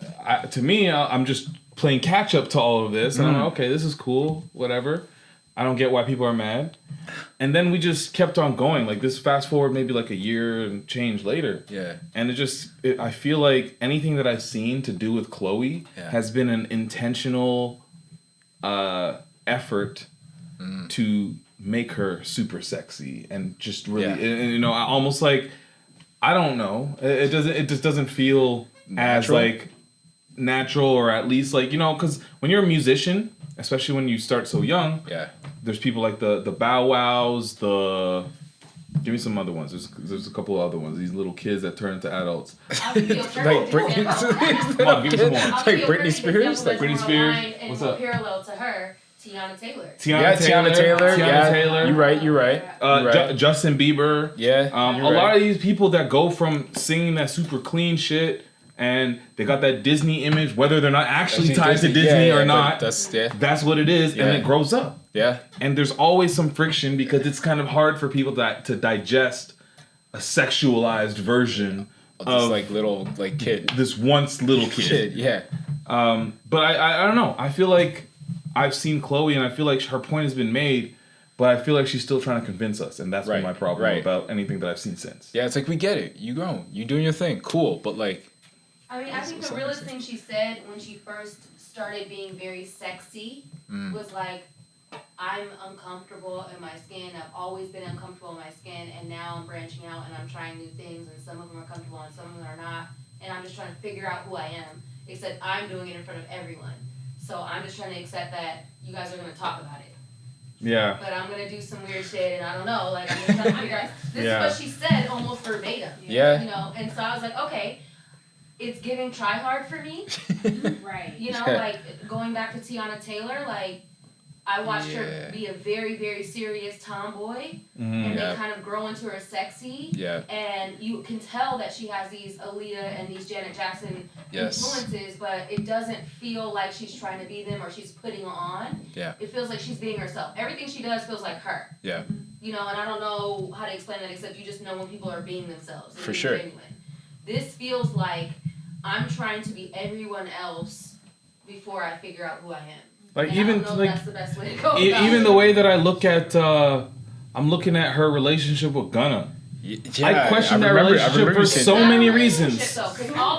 to me, I'm just playing catch up to all of this, and I'm like, okay, this is cool, whatever. I don't get why people are mad. And then we just kept on going. Like this fast forward maybe like a year and change later. Yeah. And I feel like anything that I've seen to do with Chloe has been an intentional effort to make her super sexy and just really, and almost like, I don't know. It just doesn't feel as like natural, or at least like, because when you're a musician, especially when you start so young, there's people like the Bow Wows, give me some other ones. There's a couple of other ones. These little kids that turn into adults. Like Britney. Come on, give me some more. Like Britney Spears. Like Britney Spears. What's up? Parallel to her, Tiana Taylor. Tiana Taylor. You're right. Justin Bieber. Yeah. A lot of these people that go from singing that super clean shit, and they got that Disney image, whether they're not actually tied to Disney or not. That's what it is, and it grows up. Yeah. And there's always some friction because it's kind of hard for people to digest a sexualized version of this little kid. This once little kid. Yeah. But I don't know. I feel like I've seen Chloe, and I feel like her point has been made, but I feel like she's still trying to convince us, and that's been my problem about anything that I've seen since. Yeah, it's like, we get it. You grown. You doing your thing. Cool. But like, I mean, I think the realest thing she said when she first started being very sexy was like, I'm uncomfortable in my skin. I've always been uncomfortable in my skin, and now I'm branching out and I'm trying new things, and some of them are comfortable and some of them are not, and I'm just trying to figure out who I am, except I'm doing it in front of everyone. So I'm just trying to accept that you guys are going to talk about it. Yeah. But I'm going to do some weird shit, and I don't know. Like, I'm just trying to figure out. This is what she said almost verbatim. Yeah. And so I was like, okay. It's giving try hard for me. Right. Like going back to Tiana Taylor, like I watched her be a very, very serious tomboy and then kind of grow into her sexy. Yeah. And you can tell that she has these Aaliyah and these Janet Jackson influences, but it doesn't feel like she's trying to be them or she's putting on. Yeah. It feels like she's being herself. Everything she does feels like her. Yeah. And I don't know how to explain that except you just know when people are being themselves. For sure. Genuine. This feels like I'm trying to be everyone else before I figure out who I am. Like and even I don't know like if that's the best way to go. Even the way that I look at, I'm looking at her relationship with Gunna. Yeah, I question that relationship for so many reasons.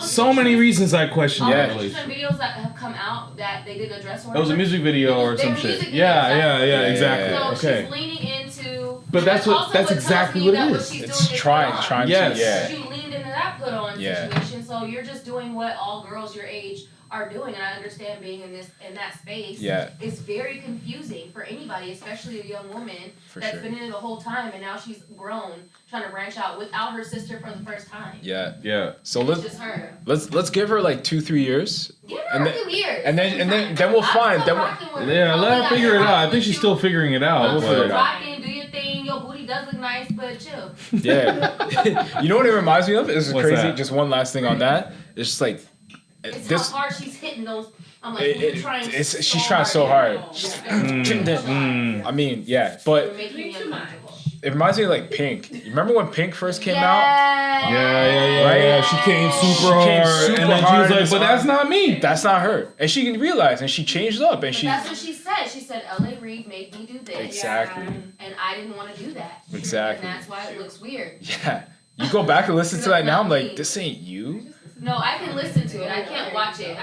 So many reasons I question that relationship. Videos that have come out that they didn't address. That was a music video or some shit. Yeah, exactly. So she's leaning into. But that's exactly what it is. It's trying to. Yeah. You leaned into that put on situation, so you're just doing what all girls your age are doing, and I understand being in that space is very confusing for anybody, especially a young woman that's been in it the whole time, and now she's grown, trying to branch out without her sister for the first time. Yeah. So let's give her like 2-3 years. Give her a few years. And then we'll find. Let her figure it out. I think she's still figuring it out. We'll figure it out. Do your thing. Your booty does look nice, but chill. Yeah. You know what it reminds me of? This is crazy. That? Just one last thing on that. It's just like. It's how hard she's hitting those. I'm like, she's trying so hard. I mean, but it reminds me of like Pink. You remember when Pink first came out? Yeah. Right? She came super hard, and then she was like, "But that's not me. That's not her." And she realized, and she changed up, and that's what she said. She said, "L.A. Reid made me do this." Exactly. And I didn't want to do that. Exactly. And that's why it looks weird. Yeah. You go back and listen to that now. I'm like, this ain't you. No, I can listen to it. I can't watch it.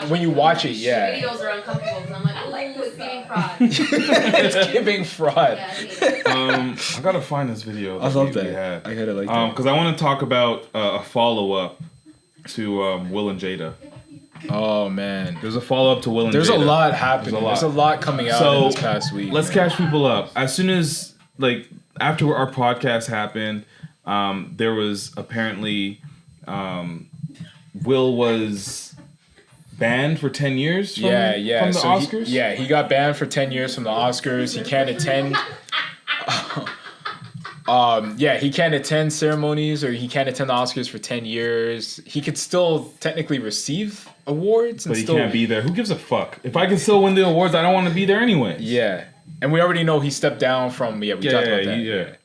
When you watch it, videos are uncomfortable because I'm like, I it's getting fraud. It's giving fraud. Yeah, I hate it. I gotta find this video. I love we that. had. I gotta like that. Because I want to talk about a follow up to Will and Jada. Oh man, There's a follow up to Will and there's Jada. a lot happening. There's a lot coming out in this past week. Let's catch people up. As soon as after our podcast happened, there was apparently Will was banned for 10 years from, from the Oscars? He got banned for 10 years from the Oscars. He can't attend he can't attend ceremonies, or he can't attend the Oscars for 10 years. He could still technically receive awards, but he can't be there. Who gives a fuck? If I can still win the awards, I don't want to be there anyway. Yeah. And we already know he stepped down from we talked about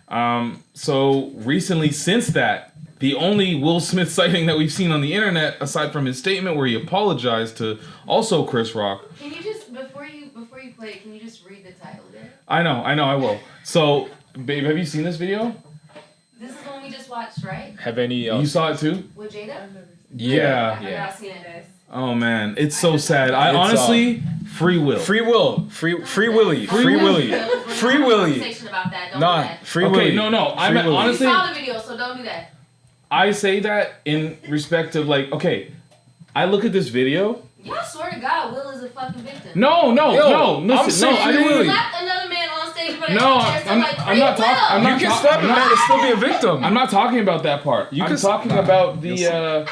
that. So recently, since that, the only Will Smith sighting that we've seen on the internet, aside from his statement where he apologized to also Chris Rock. Can you just before you play, can you just read the title again? I know, I will. So, babe, have you seen this video? This is the one we just watched, right? Have any You saw it too? With Jada? Yeah. I've not seen it. Oh man, it's so sad. I honestly, free will. Free Willy. Free Willy. Conversation about that. Don't do that. Free Willy. No. I mean, honestly, You saw the video, so don't do that. I say that in respect of I look at this video. Y'all swear to God, Will is a fucking victim. No. Listen, Free You Willy. slapped another man on stage, but I'm not talking. You can slap a man and still be a victim. I'm not talking about that part. I'm talking about the.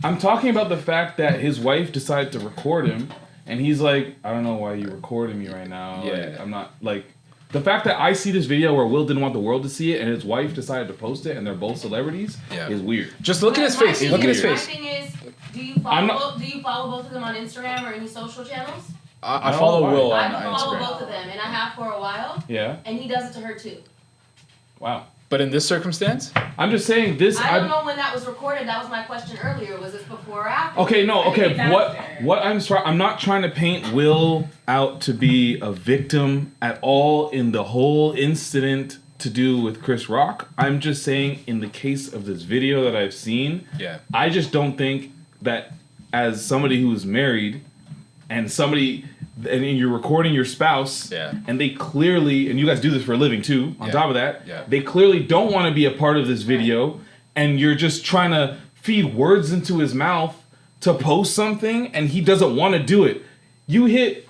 I'm talking about the fact that his wife decided to record him, and he's like, I don't know why you're recording me right now. Yeah. I'm not the fact that I see this video where Will didn't want the world to see it, and his wife decided to post it, and they're both celebrities, is weird. Just look at his face. Look at his My face. thing is, do you follow both of them on Instagram or any social channels? I follow Will on I follow Instagram. both of them, and I have for a while. Yeah. And he does it to her too. Wow. But in this circumstance? I'm just saying this. I don't know when that was recorded. That was my question earlier. Was this before or after? Okay, no, okay. What I'm not trying to paint Will out to be a victim at all in the whole incident to do with Chris Rock. I'm just saying in the case of this video that I've seen, I just don't think that as somebody who's married and you're recording your spouse, and they clearly, and you guys do this for a living too, on top of that, they clearly don't want to be a part of this video, and you're just trying to feed words into his mouth to post something, and he doesn't want to do it. You hit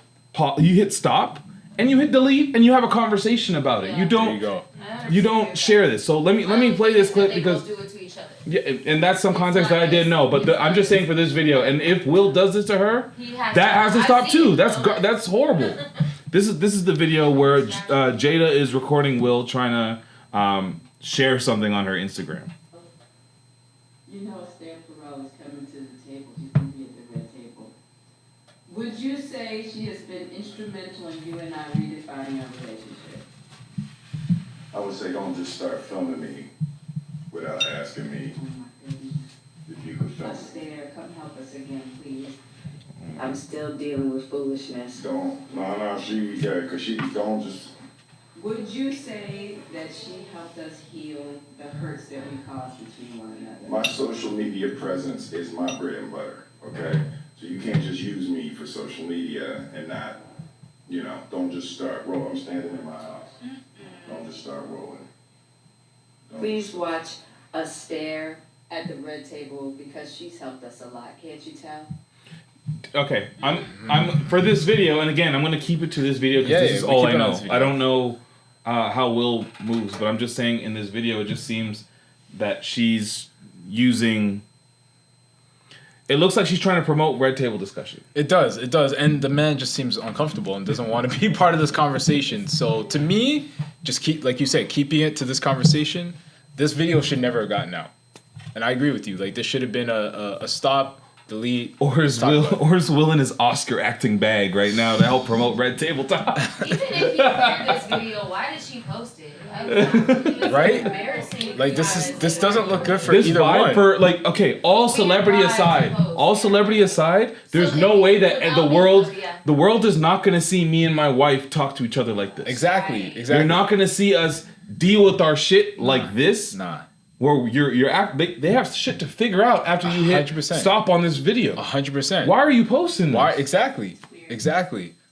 stop, and you hit delete, and you have a conversation about it. You don't share this. So let me play this clip because do it to each other. Yeah, and that's some context that I didn't know. But I'm just saying for this video, and if Will does this to her, that has to stop too. That's horrible. This is the video where Jada is recording Will trying to share something on her Instagram. You know, Esther Perot is coming to the table. She's going to be at the red table. Would you say she has been instrumental in you and I redefining our relationship? I would say don't just start filming me without asking me Oh my goodness. if you could film me. Esther, come help us again, please. I'm still dealing with foolishness. Because she don't just. Would you say that she helped us heal the hurts that we caused between one another? My social media presence is my bread and butter, okay? So you can't just use me for social media and not, don't just start rolling. I'm standing in my house. Don't just start rolling. Please watch us stare at the red table because she's helped us a lot. Can't you tell? Okay, I'm for this video, and again, I'm gonna keep it to this video because this is all I know. I don't know how Will moves, but I'm just saying in this video, it just seems that she's using. It looks like she's trying to promote red table discussion. It does, and the man just seems uncomfortable and doesn't want to be part of this conversation. So to me, just keep, like you said, keeping it to this conversation. This video should never have gotten out, and I agree with you. Like this should have been a stop, delete, or is Will in his Oscar acting bag right now to help promote red table talk. Even if he cleared this video, why did she post it? Right? Embarrassing. Like this doesn't look good for this either vibe one. For all celebrity aside, there's no way that the world is not going to see me and my wife talk to each other like this. Exactly. You're not going to see us deal with our shit like this. Nah. Where they have shit to figure out after you hit 100%. Stop on this video. 100%. Why are you posting this? Why exactly?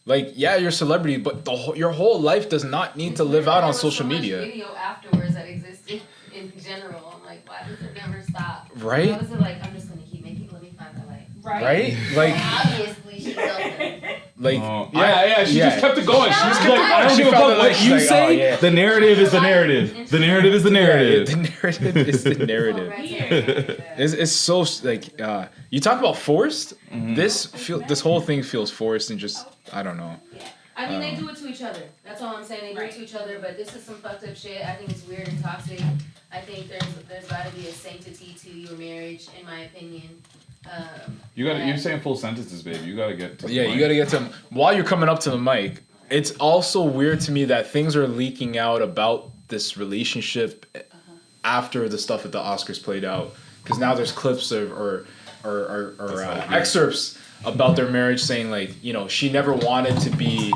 Like, yeah, you're a celebrity, but your whole life does not need to live out on social media. There was so much video afterwards that existed in general. I'm like, why does it never stop? Right? Why was it like, I'm just gonna keep making, let me find the light. Right? Like, obviously she's open. Like, she just kept it going. She was like, I don't give a fuck what you say. The narrative is the narrative. The narrative is the narrative. The narrative is the narrative. It's so like you talk about forced. This whole thing feels forced and just I don't know. Yeah. I mean, they do it to each other. That's all I'm saying. They do it to each other. But this is some fucked up shit. I think it's weird and toxic. I think there's got to be a sanctity to your marriage, in my opinion. You're saying full sentences, baby. You gotta get to the mic. You gotta get to while you're coming up to the mic. It's also weird to me that things are leaking out about this relationship after the stuff at the Oscars played out, because now there's clips or excerpts about their marriage saying like, you know, she never wanted to be.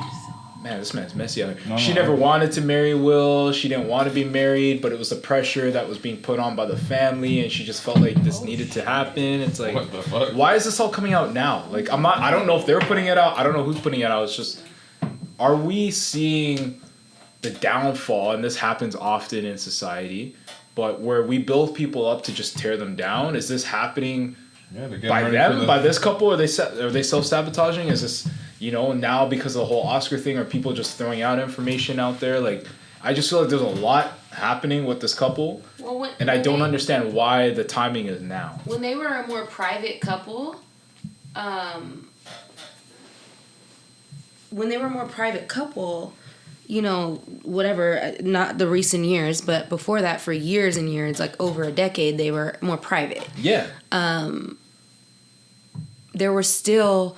Man, this man's messy out here. She never wanted to marry Will. She didn't want to be married, but it was the pressure that was being put on by the family, and she just felt like this needed to happen. It's like, what the fuck? Why is this all coming out now? Like, I don't know if they're putting it out. I don't know who's putting it out. It's just, are we seeing the downfall? And this happens often in society, but where we build people up to just tear them down. Is this happening by them, by this couple? Are they self-sabotaging? Is this, you know, now because of the whole Oscar thing, are people just throwing out information out there? Like, I just feel like there's a lot happening with this couple, and I don't understand why the timing is now. When they were a more private couple, you know, whatever, not the recent years, but before that, for years and years, like over a decade, they were more private. Yeah. There were still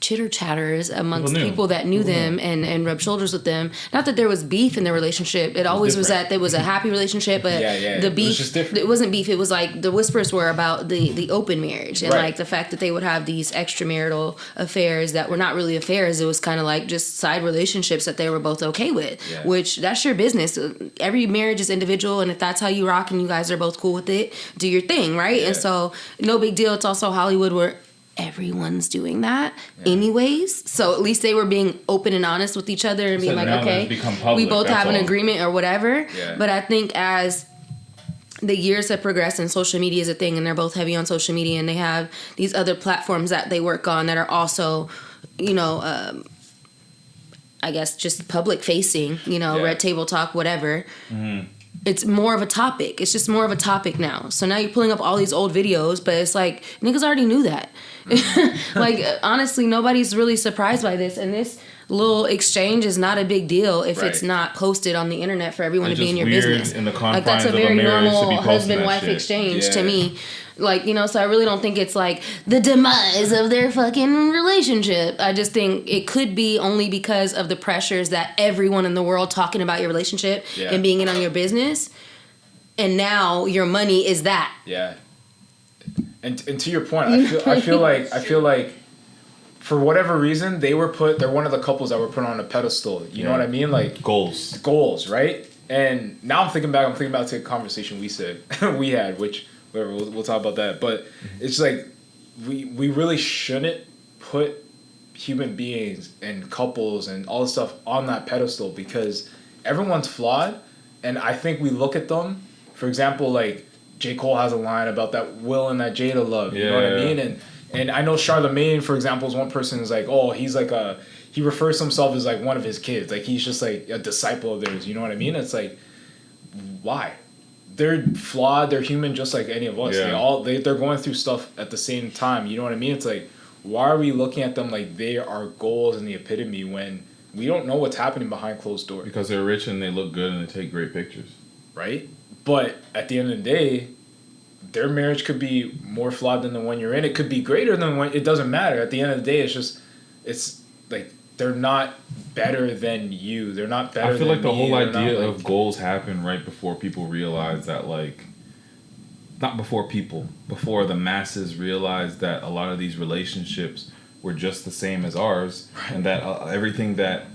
chitter chatters amongst people that knew them and rubbed shoulders with them. Not that there was beef in their relationship. It always was that there was a happy relationship, but the beef, it wasn't beef. It was like the whispers were about the open marriage and like the fact that they would have these extramarital affairs that were not really affairs. It was kind of like just side relationships that they were both okay with, which that's your business. Every marriage is individual, and if that's how you rock and you guys are both cool with it, do your thing, right? And so no big deal. It's also Hollywood where everyone's doing that anyways, so at least they were being open and honest with each other and being like, okay, we both have an agreement or whatever. But I think as the years have progressed and social media is a thing, and they're both heavy on social media, and they have these other platforms that they work on that are also, you know, I guess just public facing, you know, Red Table Talk, whatever. It's more of a topic. It's just more of a topic now. So now you're pulling up all these old videos, but it's like, niggas already knew that. Like, honestly, nobody's really surprised by this. And this little exchange is not a big deal if it's not posted on the internet for everyone to be in your business. In the like, that's a very normal husband-wife exchange to me. Like, you know, so I really don't think it's like the demise of their fucking relationship. I just think it could be only because of the pressures that everyone in the world talking about your relationship and being in on your business. And now your money is that. Yeah. And to your point, I feel like for whatever reason, they're one of the couples that were put on a pedestal. You know what I mean? Like goals, right? And now I'm thinking back to a conversation we had, which whatever, we'll talk about that. But it's like we really shouldn't put human beings and couples and all this stuff on that pedestal, because everyone's flawed. And I think we look at them, for example, like J. Cole has a line about that Will and that Jada love. You know what I mean? And I know Charlemagne, for example, is one person who's like, oh, he's like he refers to himself as like one of his kids. Like, he's just like a disciple of theirs. You know what I mean? It's like, why? They're flawed. They're human just like any of us. They're going through stuff at the same time. You know what I mean? It's like, why are we looking at them like they are goals and the epitome when we don't know what's happening behind closed doors? Because they're rich and they look good and they take great pictures. Right? But at the end of the day, their marriage could be more flawed than the one you're in. It could be greater than the one. It doesn't matter. At the end of the day, it's like they're not better than you. They're not better than me. I feel like the whole idea of goals happen right before people realize that, like, not before people, before the masses realize that a lot of these relationships were just the same as ours, and that everything that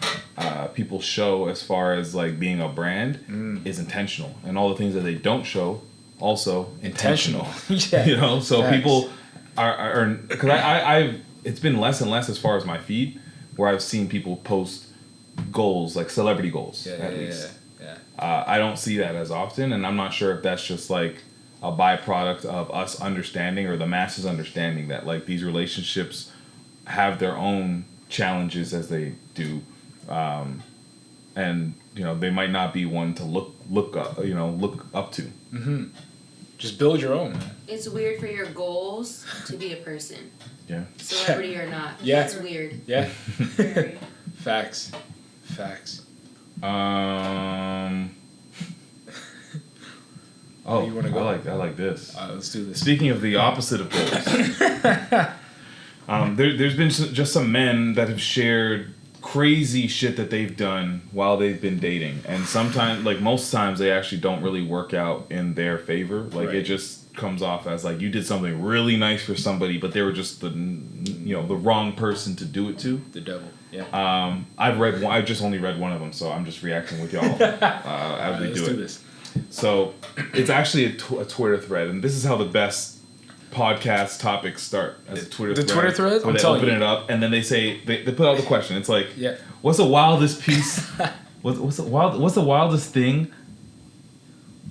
people show as far as like being a brand is intentional, and all the things that they don't show also intentional. You know, so people are because I've it's been less and less as far as my feed, where I've seen people post goals, like celebrity goals, at least. I don't see that as often, and I'm not sure if that's just like a byproduct of us understanding or the masses understanding that like these relationships have their own challenges as they do, and you know they might not be one to look up to. Mm-hmm. Just build your own. Man. It's weird for your goals to be a person. Yeah. Celebrity or not. Yeah. It's weird. Yeah. Facts. Oh, you wanna go? I like this. Let's do this. Speaking of the opposite of goals, there's been just some men that have shared crazy shit that they've done while they've been dating, and sometimes, like most times, they actually don't really work out in their favor. Like it just comes off as like you did something really nice for somebody, but they were just the wrong person to do it to. The devil. Yeah. I've just only read one of them, so I'm just reacting with y'all as we do it. This. So it's actually a Twitter thread, and this is how the best podcast topics start as a Twitter thread. The Twitter thread? Where they open it up, and then they say, they put out the question. It's like, yeah. What's the wildest piece, what's the wildest thing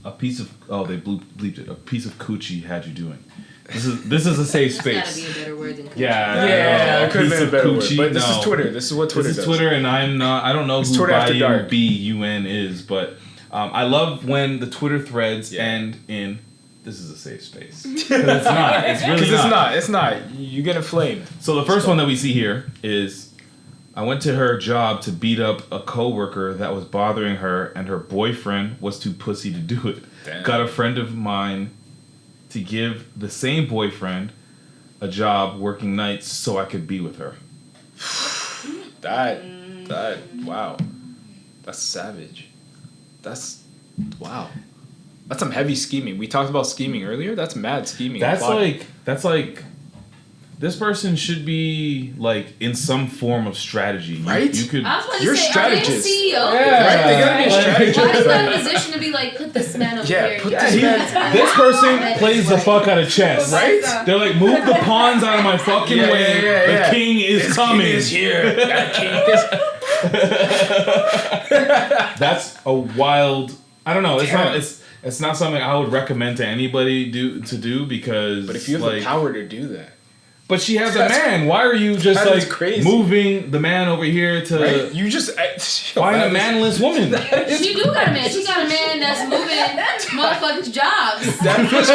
a piece of, they bleeped it, a piece of coochie had you doing? This is a safe space. There's gotta be a better word than coochie. Yeah, it could have been a better word. But this is Twitter. This is what Twitter does. This is Twitter, and I don't know who BUN is, but I love when the Twitter threads end in, this is a safe space. Because it's not. It's really not. It's not. You get inflamed. So the first one that we see here is, I went to her job to beat up a coworker that was bothering her, and her boyfriend was too pussy to do it. Damn. Got a friend of mine to give the same boyfriend a job working nights so I could be with her. Wow. That's savage. Wow. That's some heavy scheming. We talked about scheming earlier. That's mad scheming. That's like this person should be like in some form of strategy. Right? You could. I was about to You're say, strategist. are they a CEO? Yeah. Right? They gotta be a strategist. Why is that a position to be like, put this man over here? This person plays the fuck out of chess. Right? They're like, move the pawns out of my fucking way. The king is coming. King is here. That king is. That's a wild. I don't know. It's not something I would recommend to anybody to do because. But if you have the power to do that. But she has a man. Why are you just like crazy. Moving the man over here to? Right? You just find a manless woman. She do got a man. She got a man that's moving motherfucking jobs. Schedules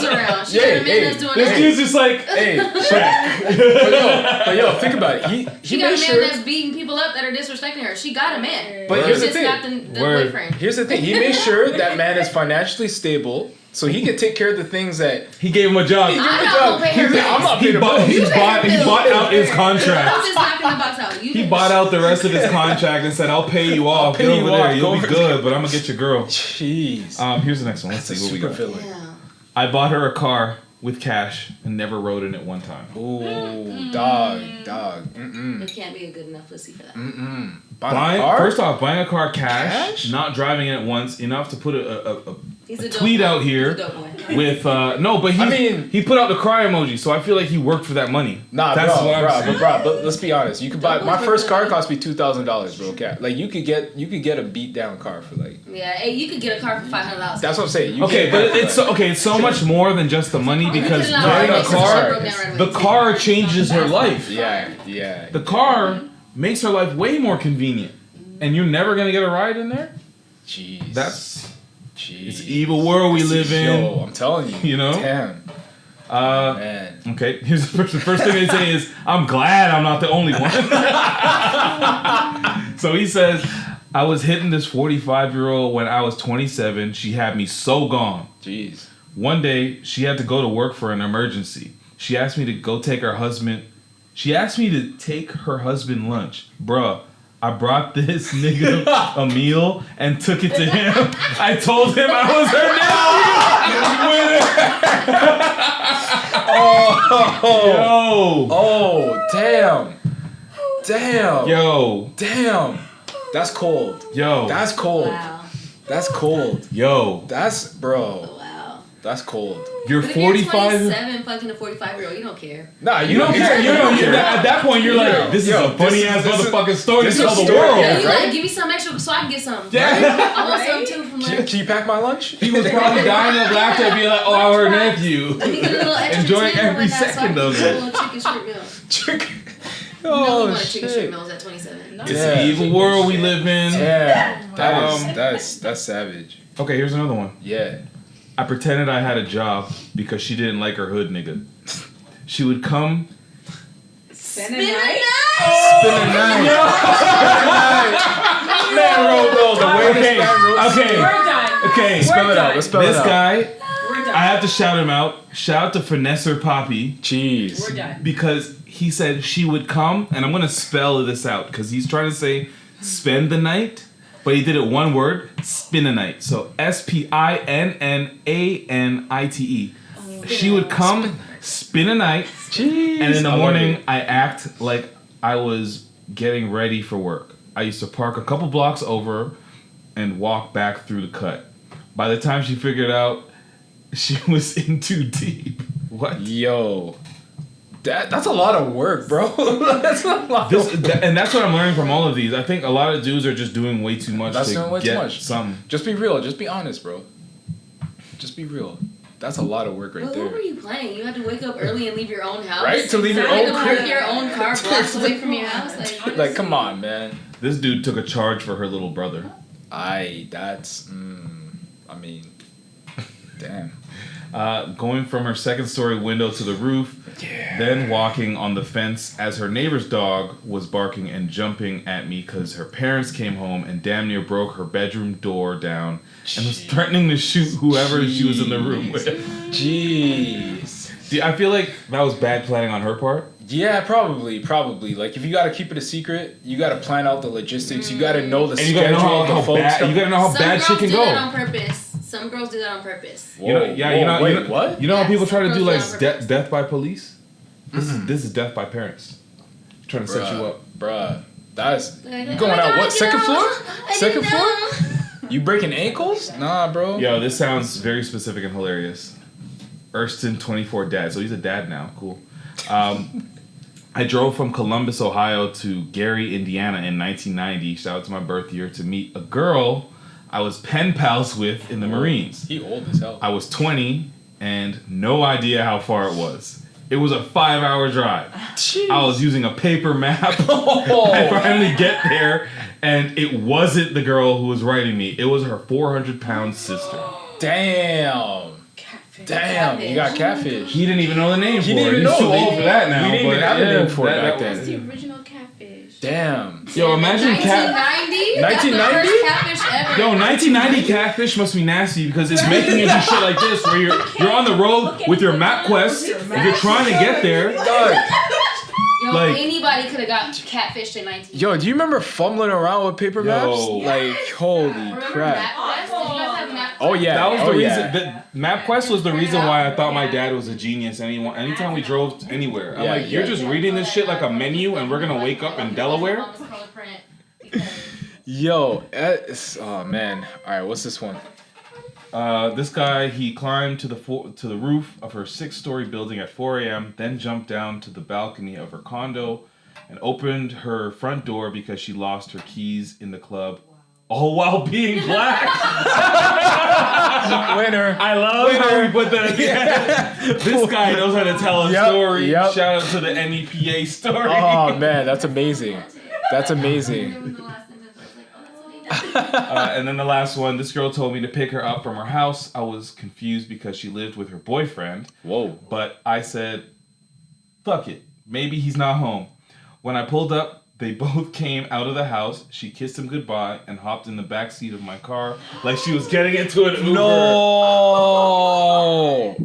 around. She got a man that's doing this dude's just like, hey, check. but yo, think about it. She got a man that's beating people up that are disrespecting her. She got a man. But here's the thing. Not the boyfriend. Here's the thing. He made sure that man is financially stable. So he could take care of the things that... He gave him a job. I'm not gonna pay her bills. I'm not paying her bills. He bought out his contract. I'm just knocking the box out. He bought out the rest of his contract and said, I'll pay you off. Get over there. You'll be good, but I'm going to get your girl. Jeez. Here's the next one. Let's see what we got. Yeah. I bought her a car with cash and never rode in it one time. Ooh, dog. It can't be a good enough pussy for that. First off, buying a car cash, not driving it once, enough to put a tweet out here with he put out the cry emoji, so I feel like he worked for that money. Nah, bro, let's be honest. You could buy my first car cost me $2,000, bro. Okay, like you could get a beat down car for like you could get a car for $500. That's what I'm saying. It's so much more than just the money because getting a car, the car changes her life. Yeah. The car makes her life way more convenient, and you're never gonna get a ride in there. Jeez. It's an evil world we live in. Yo, I'm telling you. You know? Damn. Man. Okay, here's the first thing they say is, I'm glad I'm not the only one. So he says, I was hitting this 45-year-old when I was 27. She had me so gone. Jeez. One day, she had to go to work for an emergency. She asked me to go take her husband. She asked me to take her husband lunch. Bruh. I brought this nigga a meal and took it to him. I told him I was her nephew. Damn. That's cold. Yo. That's cold. Wow. That's cold. Yo. That's bro. Wow. That's cold. You're But if 45. you're 27 fucking a 45-year-old, you don't care. Nah, You don't care. You don't care. At that point, you're like, this is a funny ass motherfucking story to tell the world. Yeah, you like, give me some extra so I can get some. Yeah. I want some too from lunch. Can you pack my lunch? He was probably dying of laughter and be like, oh, our nephew. Let me get a little extra Enjoying tender every with that second so I of can get it. a little chicken strip meal. Chicken. You know we Oh, wanted chicken strip shit. meals at 27. It's an evil world we live in. Yeah, that's savage. Okay, here's another one. Yeah. I pretended I had a job because she didn't like her hood nigga. She would come. Spinnanite. Spinnanite. Man wrote though the way this man wrote. Okay. We're done. Okay. Spell it out. Let's spell it This out. guy, We're done. I have to shout him out. Shout out to Finesser Poppy Jeez. We're done. because he said she would come, and I'm gonna spell this out because he's trying to say spend the night, but he did it one word, Spinnanite. So Spinnanite. She would come, spin a night, Jeez. and in the I love morning it. I act like I was getting ready for work. I used to park a couple blocks over and walk back through the cut. By the time she figured out, she was in too deep. What? Yo. That's a lot of work, bro. That's a lot And that's what I'm learning from all of these. I think a lot of dudes are just doing way too much That's to doing way too get much. some. Just be real. Just be honest, bro. Just be real. That's a lot of work right But there. what were you playing? You had to wake up early and leave your own house? Right? To leave your You had own to crib. park your own car blocks away from your house? Like, Like, come on, man. This dude took a charge for her little brother. I mean, damn. Going from her second story window to the roof, then walking on the fence as her neighbor's dog was barking and jumping at me because her parents came home and damn near broke her bedroom door down and was threatening to shoot whoever she was in the room with. Jeez. See, I feel like that was bad planning on her part. Yeah, probably. Like, if you gotta keep it a secret, you gotta plan out the logistics. You gotta know the And you gotta schedule know of the how folks. bad, you gotta know how some bad girls shit can do go. that on purpose. Some girls do that on purpose. You know, Wait, what? You know how Yeah, people some try to do girls like do that on purpose. death by police? This is death by parents. Trying to set you up. Bruh. That's Like, you going oh my out God, what? Second no, floor? I Second didn't floor? know. You breaking ankles? Nah, bro. Yo, this sounds very specific and hilarious. Erston 24 dad. So he's a dad now. Cool. I drove from Columbus, Ohio to Gary, Indiana in 1990. Shout out to my birth year to meet a girl I was pen pals with in the Marines. He old as hell. I was 20 and no idea how far it was. It was a 5-hour drive. Jeez. I was using a paper map. Oh. I finally get there, and it wasn't the girl who was writing me. It was her 400-pound sister. Damn. Damn, you got catfish. He didn't even know the name for He it. didn't even He's too know. old for that now. We didn't even but have a name for it that- back that then. was- The original catfish. Damn. Yo, imagine 1990? 1990? That's the first catfish ever. Yo, 1990 catfish must be nasty because it's making you do shit like this where you're on the road with your MapQuest and you're trying to get there. Dog. Yo, like- anybody could have got catfished in 19. Yo, do you remember fumbling around with paper maps? Yo. Like, holy Remember crap. MapQuest? Did you guys have MapQuest? Oh, yeah. That was Oh, the yeah. reason. That MapQuest was the reason why I thought my dad was a genius. Anytime we drove anywhere, I'm Yeah, like, you're yeah. just reading this shit like a menu, and we're gonna wake up in Delaware. Yo, oh man. All right, what's this one? This guy, he climbed to the roof of her 6-story building at 4 a.m., then jumped down to the balcony of her condo and opened her front door because she lost her keys in the club, all while being black. Winner. I love how we put that. Yeah. This guy knows how to tell a Yep, story. yep. Shout out to the NEPA story. Oh man, that's amazing. That's amazing. And then the last one, this girl told me to pick her up from her house. I was confused because she lived with her boyfriend. Whoa. But I said, fuck it. Maybe he's not home. When I pulled up, they both came out of the house. She kissed him goodbye and hopped in the back seat of my car like she was getting into an Uber. No.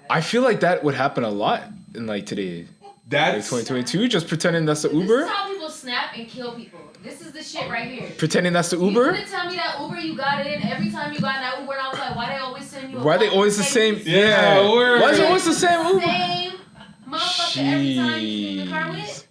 I feel like that would happen a lot in like today. That's Like 2022, just pretending that's the This Uber. is how people snap and kill people. This is the shit right here. Pretending that's the You Uber. couldn't tell me that Uber you got in every time you got in that Uber, and I was like, why they always send you? Why are they always the same? Yeah, Yeah. word. Why is it always the same Uber? Same motherfucker every time you get in the car with.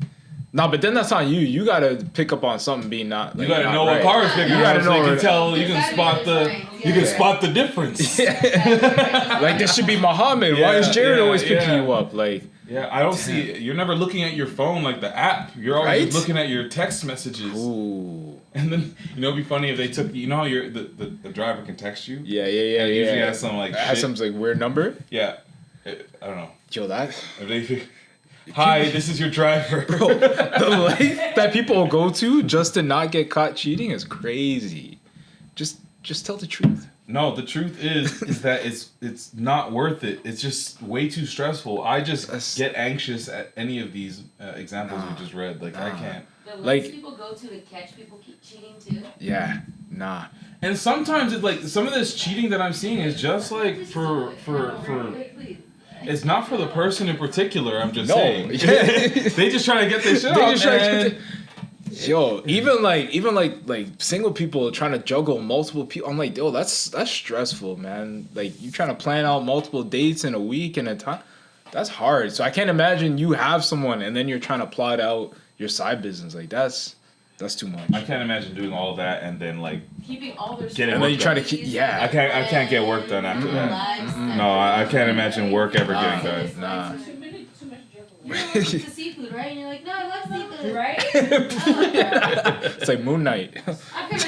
No, but then that's on you. You gotta pick up on something being not. Like, you gotta not know right. what car is picking. You gotta know. You can what- tell. You can spot the. You can spot the difference. Like this should be Muhammad. Why is Jared always picking you up? Like. Yeah, I don't see. You're never looking at your phone like the app. You're always Right? looking at your text messages. Ooh. And then it'd be funny if they took. You know how the driver can text you. Yeah. It usually has some like. Has shit. some like weird number. Yeah, I don't know. Yo, that. If they. Hi, this is your driver. Bro, the length that people will go to just to not get caught cheating is crazy. Just tell the truth. No, the truth is that it's not worth it. It's just way too stressful. I just get anxious at any of these examples we just read. Like I can't. The lengths Like- people go to catch people keep cheating too. Yeah, nah. And sometimes it's like some of this cheating that I'm seeing is just like for. It's not for the person in particular. I'm just saying. They just trying to get their shit They off. just trying to get Yo, even like single people trying to juggle multiple people. I'm like, yo, that's stressful, man. Like you trying to plan out multiple dates in a week and a time. That's hard. So I can't imagine you have someone and then you're trying to plot out your side business. Like that's too much. I can't imagine doing all that and then like Keeping all their Getting And then you work try to done. keep I can't get work done after that. No, I can't imagine work ever getting done. Nah. You're allergic to seafood, right? And you're like, no, I love seafood, right? It's like Moon Knight. I've been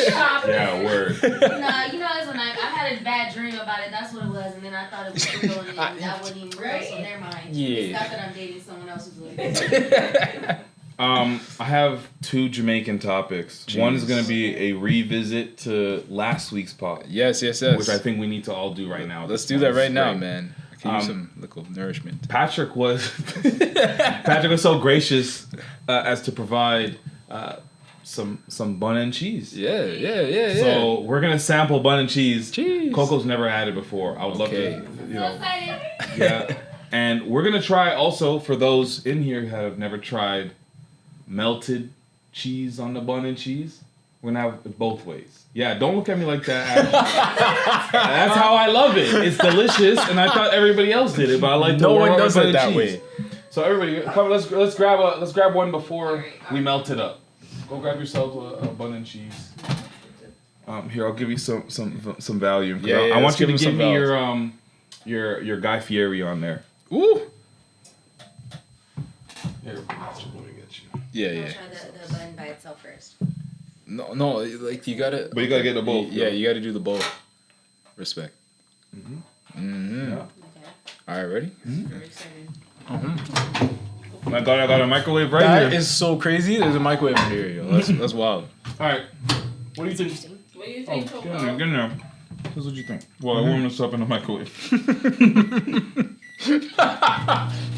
shop. Yeah, word. Nah, you know, it's when I had a bad dream about it. That's what it was, and then I thought it was real, and that wasn't even real. So never mind. Yeah. It's not that I'm dating someone else who's like. I have two Jamaican topics. One is going to be a revisit to last week's pod. Yes. Which I think we need to all do right now. Let's do that right now, man. I can use some little nourishment. Patrick was so gracious as to provide some bun and cheese. Yeah. So we're gonna sample bun and cheese. Cheese. Coco's never had it before. I would love to, you know. excited. Yeah. And we're gonna try also for those in here who have never tried melted cheese on the bun and cheese. We're gonna have it both ways. Yeah, don't look at me like that. That's how I love it. It's delicious, and I thought everybody else did it, but I like No one warm does bun it and that cheese. way. So everybody, come. Let's grab one before we melt it up. Go grab yourself a bun and cheese. Here, I'll give you some value. Yeah, I want let's you to give him give some me your Guy Fieri on there. Ooh. Here, let me get you. Yeah. I'll try the bun by itself first. No, like you gotta. But you gotta get the both. Yeah, you gotta do the both. Respect. Yeah. Okay. All right, ready? Very excited. I got a microwave right That here. is so crazy. There's a microwave in here, yo. That's wild. All right. What do you think? What do you Oh, think, get Coco? in there, get in there. Here's what you think. Well, I warmed this up in the microwave.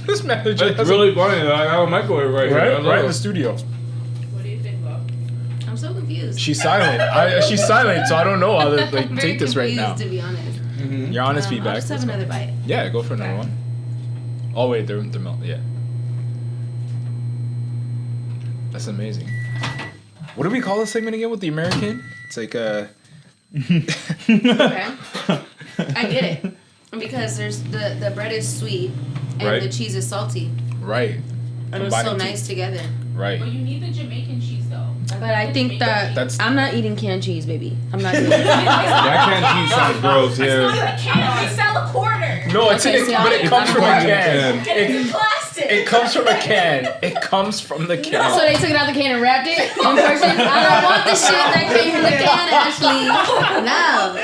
This manager It's really funny that I have a microwave right here. right in the studio. What do you think, Bob? I'm so confused. She's silent. She's silent, so I don't know how to like I'm very take this right confused, now. to be honest. Your honest I'll feedback. just have Let's go. another bite. Yeah, go for another one. Oh wait, they're melting. Yeah. That's amazing. What do we call this segment again with the American? It's like Okay. I get it. Because there's the bread is sweet and Right. the cheese is salty. right. And it's so Combining two. nice together. Right. Well, you need the Jamaican cheese, though. But I think that That's- I'm not eating canned cheese, baby. I'm not doing it. That canned cheese sounds gross. Yeah. a can. We sell a quarter. No, it's Okay, it, see, but it I'm comes from a not can. It's plastic. It comes from a can. It comes from the can. So they took it out the can and wrapped it in person? I don't want the shit that came from the can, Ashley. No.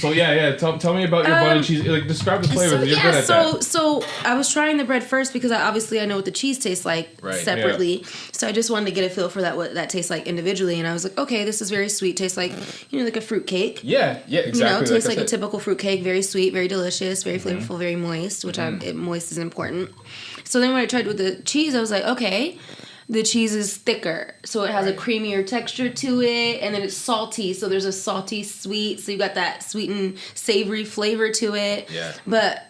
So yeah. Tell me about your bun and cheese. Like describe the flavors. So You're good at that. so I was trying the bread first because I know what the cheese tastes like Right, separately. So I just wanted to get a feel for that what that tastes like individually, and I was like, okay, this is very sweet. Tastes like like a fruit cake. Yeah, exactly. Tastes like like I a said. typical fruit cake, very sweet, very delicious, very flavorful, very moist, which moist is important. So then when I tried with the cheese, I was like, okay, the cheese is thicker, so it has a creamier texture to it, and then it's salty, so there's a salty sweet, so you got that sweet and savory flavor to it. Yeah. But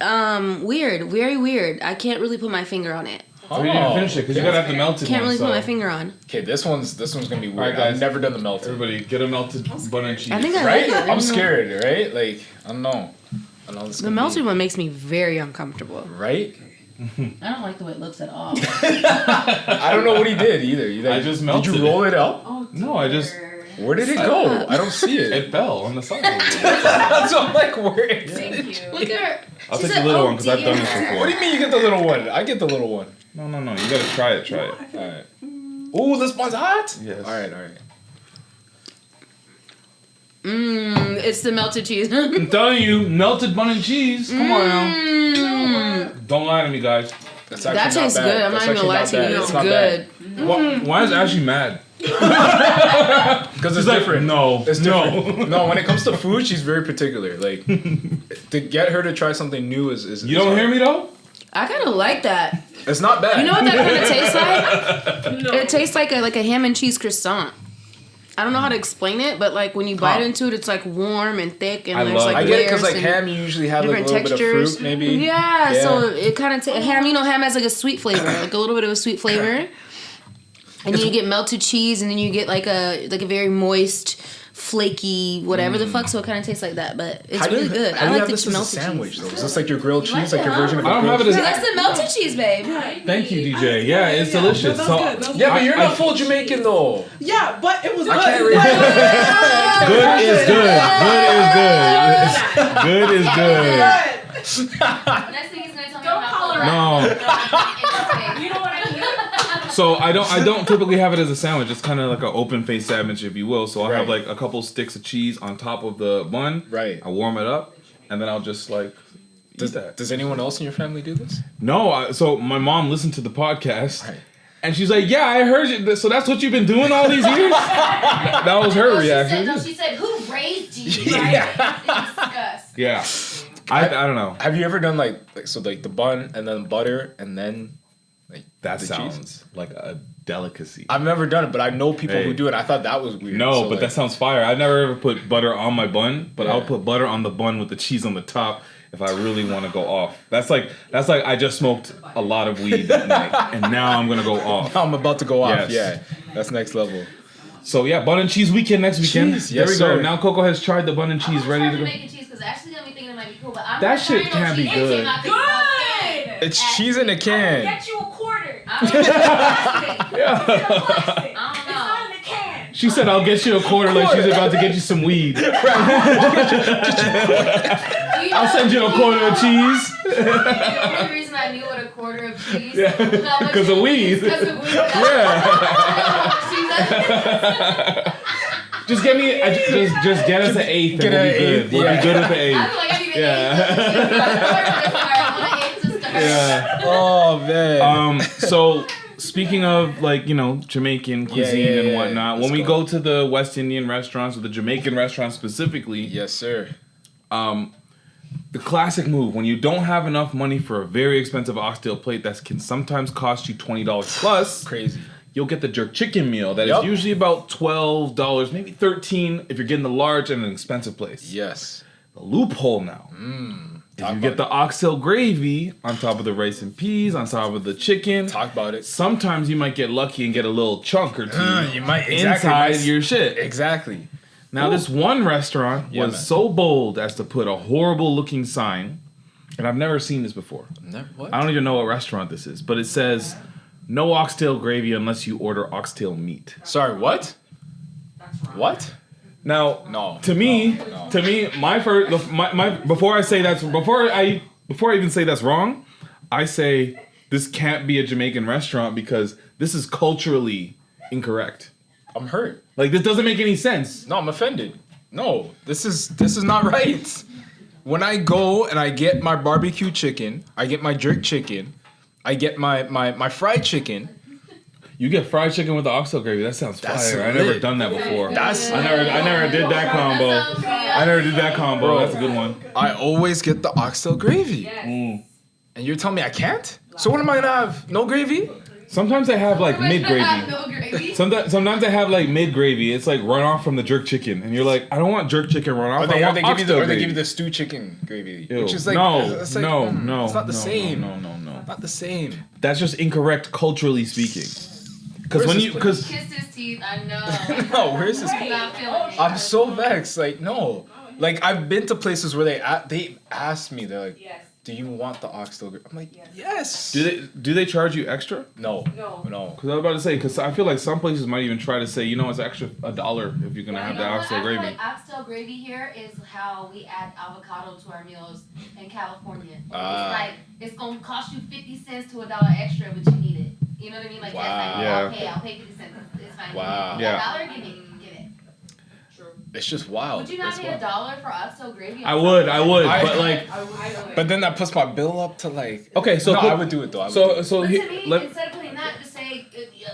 weird, very weird. I can't really put my finger on it. So you didn't finish it because you gotta have the melted Can't one. really put my finger on. Okay, this one's gonna be weird. Alright, guys. I've never done the melted. Everybody, get a melted bun and cheese. I think I Right? like it. I I'm don't know. scared, right? Like, I don't know. I know this The melted one makes me very uncomfortable. Right? I don't like the way it looks at all. I don't know what he did either. I just melted Did you roll it up? Oh, No, I just. Where did it go? I don't see it. It fell on the side. So I'm like, where is Thank it? you. Look at her. I'll She take the said, little "Oh, one because I've done this dear." before. What do you mean you get the little one? I get the little one. No. You gotta try it. Alright. Ooh, this one's hot? Yes. Alright. It's the melted cheese. I'm telling you, melted bun and cheese. Come on now. Don't lie to me, guys. That's That actually tastes not bad. good. I'm That's not even gonna actually lie to you. bad. It's not good. Why is Ashley mad? Because it's like, different. no, It's no. different. No, when it comes to food, she's very particular. Like, to get her to try something new is You don't hear me though? I kind of like that. It's not bad. You know what that kind of tastes like? No. It tastes like a ham and cheese croissant. I don't know how to explain it, but like when you bite into it, it's like warm and thick, and I there's love like I it. get it because layers like and ham, you usually have like a different little textures. bit of fruit, maybe. Yeah, so it kind of ham. You know, ham has like a sweet flavor, like a little bit of a sweet flavor, and then you get melted cheese, and then you get like a very moist, flaky whatever the fuck. So it kind of tastes like that, but it's really good. How I do you like have the this as a melted sandwich cheese. though? Is this like your grilled You like cheese, like it, your huh? version of I a don't grilled have it as- cheese? That's the melted cheese, babe. Thank you, DJ. Yeah, it's delicious. That So was good. Yeah, but you're I- not full Jamaican though. Yeah, but it was I good. can't read good is good. Good is good. Next thing he's gonna tell me Don't about call her Colorado. You know what I mean? So I don't typically have it as a sandwich. It's kind of like an open face sandwich, if you will. So I'll have Right. like a couple sticks of cheese on top of the bun. Right. I warm it up, and then I'll just like eat that. Does anyone else in your family do this? No, so my mom listened to the podcast, Right. and she's like, "Yeah, I heard you. So that's what you've been doing all these years." That was her reaction. She said, "Who raised you?" Yeah. Disgust. Yeah, I don't know. Have you ever done like the bun and then butter and then like That the sounds cheese? like a delicacy. I've never done it, but I know people Hey. who do it. I thought that was weird. No, So, but like, that sounds fire. I never ever put butter on my bun, but I'll Yeah. put butter on the bun with the cheese on the top if I really want to go off. That's like I just smoked a lot of weed that night, and now I'm gonna go off. I'm about to go off. Yes. Yeah, that's next level. So yeah, bun and cheese weekend next weekend. Cheese, There yes, we go. sir. Now Coco has tried the bun and cheese, ready to go. Making cheese because Ashley got me thinking it might be cool, but I'm That not shit trying no can't be cheese. good. I'm thinking about cake. It's cheese in a can. Get you a quarter. I don't know. It's plastic. I don't It's know. not in a can. She said, "I'll get you a quarter." Like she's about to get you some weed. I'll send you a quarter of cheese. The only reason I knew what a quarter of cheese Yeah, because of weed. Because of weed. Yeah. Just get me. Just get us an eighth, and Get we'll an be good. eighth, We'll yeah. be good at the I eighth. feel like I need an Yeah. yeah. Oh man. So speaking of like Jamaican cuisine and whatnot, when Let's we go. go to the West Indian restaurants or the Jamaican restaurants specifically, Yes, sir. the classic move when you don't have enough money for a very expensive oxtail plate that can sometimes cost you $20 plus, Crazy. you'll get the jerk chicken meal that is Yup. usually about $12, maybe $13 if you're getting the large and an expensive place. Yes. The loophole now. If you get the oxtail gravy on top of the rice and peas, on top of the chicken, Talk about it. sometimes you might get lucky and get a little chunk or two You might inside your shit. Exactly. Now, this one restaurant Yeah, was man. so bold as to put a horrible looking sign, and I've never seen this before. What? I don't even know what restaurant this is, but it says, "No oxtail gravy unless you order oxtail meat." Sorry. What? What? Now, No. to me, my first, before I even say that's wrong, I say this can't be a Jamaican restaurant because this is culturally incorrect. I'm hurt. Like, this doesn't make any sense. No, I'm offended. No, this is not right. When I go and I get my barbecue chicken, I get my jerk chicken, I get my fried chicken. You get fried chicken with the oxtail gravy. That sounds That's fire. I lit. never done that before. I That's never did that combo. I never did that combo. Bro. That's a good one. I always get the oxtail gravy. And you're telling me I can't? So what am I gonna have? No gravy? Sometimes they have like mid gravy. No gravy. Sometimes they have like mid gravy. It's like runoff from the jerk chicken, and you're like, I don't want jerk chicken runoff. I want oxtail they gravy. give you the stew chicken gravy, Ew. which is like no, it's like, no, mm, no. it's not the no, same. No. Not the same. That's just incorrect culturally speaking. Because Where's when this you, place? because Kissed his teeth. I know. No, where's this? I'm not feeling it. I'm so vexed. Like no, like I've been to places where they ask me. They're like, Yes. do you want the oxtail gravy? I'm like, yes. Do they charge you extra? No. Because I was about to say, because I feel like some places might even try to say, it's extra $1 if you're gonna have the oxtail gravy. I feel like oxtail gravy here is how we add avocado to our meals in California. It's like it's gonna cost you 50 cents to $1 extra, but you need it. You know what I mean? Like that's like I'll pay 50 cents. It's fine. Wow. $1, give it. It's just wild. Would you not pay $1 for oxtail gravy? I would, but like. But then that puts my bill up to like. Okay, so I would do it though. But to me, instead of putting that, just say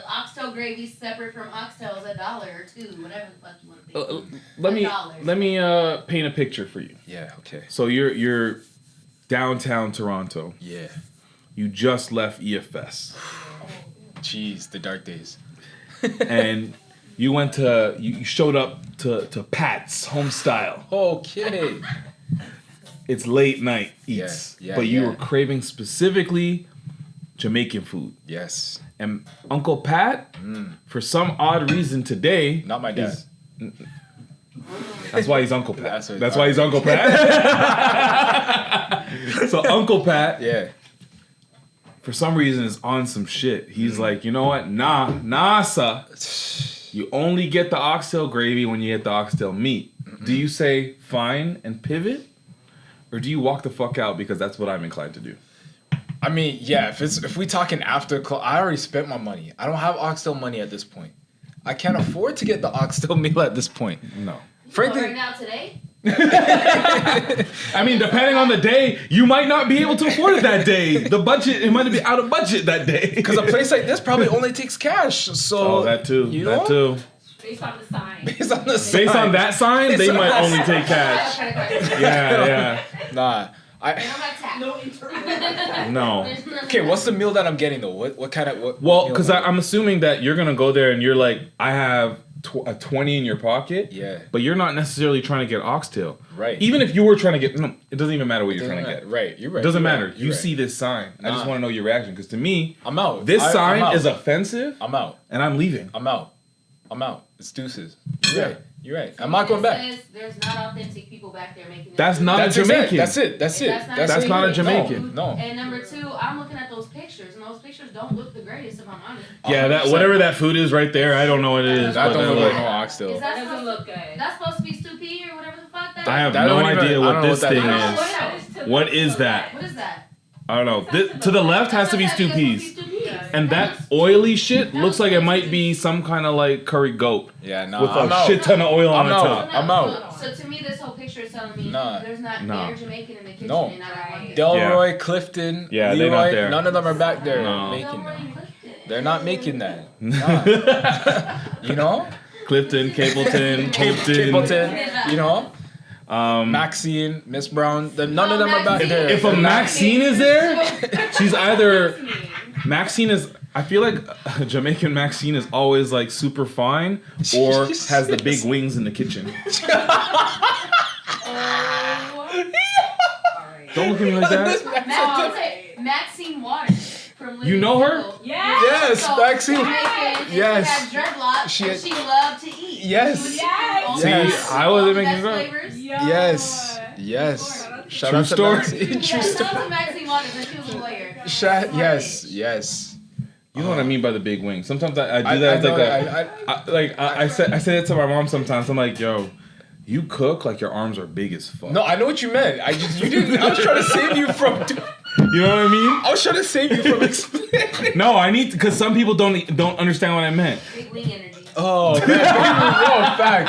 oxtail gravy separate from oxtails, $1 or $2, whatever the fuck you want to think. Let me paint a picture for you. Yeah. Okay. So you're downtown Toronto. Yeah. You just left EFS. Jeez, the dark days. And you you showed up to Pat's Home Style. Okay. It's late night eats. But you were craving specifically Jamaican food. Yes. And Uncle Pat, for some odd reason today, not my dad. That's why he's Uncle Pat. That's why he's Uncle Pat. So Uncle Pat, for some reason, is on some shit. He's like, you know what? Nah, sir. You only get the oxtail gravy when you get the oxtail meat. Do you say fine and pivot? Or do you walk the fuck out? Because that's what I'm inclined to do. I mean, yeah, if we talking after, I already spent my money. I don't have oxtail money at this point. I can't afford to get the oxtail meal at this point. No. Frankly, right now today? I mean, depending on the day, you might not be able to afford it that day. It might be out of budget that day. Because a place like this probably only takes cash. So that too. You know? That too. Based on the sign. Based on that sign, they might only take cash. Yeah. Nah. No. Okay, what's the meal that I'm getting though? What kind of Well, because I'm assuming that you're gonna go there and you're like, I have a 20 in your pocket. Yeah. But you're not necessarily trying to get oxtail. Right. Even if you were trying to get, no, it doesn't even matter what you're trying to get. Right. You're right. It doesn't you're matter. Right, you see this sign. I just want to know your reaction because to me, I'm out. This sign is offensive. I'm out. And I'm leaving. I'm out. It's deuces. You're right. I'm not going back. There's not authentic people back there making that. That's not a Jamaican. That's it. That's not a Jamaican. No. And number two, I'm looking at those pictures, and those pictures don't look the greatest, if I'm honest. Yeah, that whatever that food is right there, I don't know what it is. That don't look like no oxtail. That doesn't look good. That's supposed to be stew pea or whatever the fuck that is. I have no idea what this thing is. What is that? What is that? I don't know. To the left has to be stew peas. And that oily shit looks like it might be some kind of like curry goat. Yeah, no. With a shit ton of oil on the top. I'm out. So to me, this whole picture is telling me there's not they're Jamaican in the kitchen. No. And Delroy, Clifton, Leroy, they're not there. None of them are back there making that. They're not making that. Nah. You know? Clifton, Capleton, Capleton, you know? Maxine, Miss Brown, none of them are back there. If a Maxine is there, she's either Maxine is. I feel like Jamaican Maxine is always like super fine or has the big wings in the kitchen. Don't look at me like that. Maxine Waters. You know her? Yes, Maxine. Yes. She had dreadlocks. She loved to eat. Yes. See, I wasn't making it up. Yes. Shout out to Maxine. True story. Shout out to Maxine Waters, and she was a lawyer. Yes. You know what I mean by the big wing. Sometimes I do that. I say it to my mom sometimes. I'm like, yo, you cook like your arms are big as fuck. No, I know what you meant. You didn't. I was trying to save you from. You know what I mean? I was trying to save you from explaining. No, I need because some people don't understand what I meant. Big wing energy. Oh, man.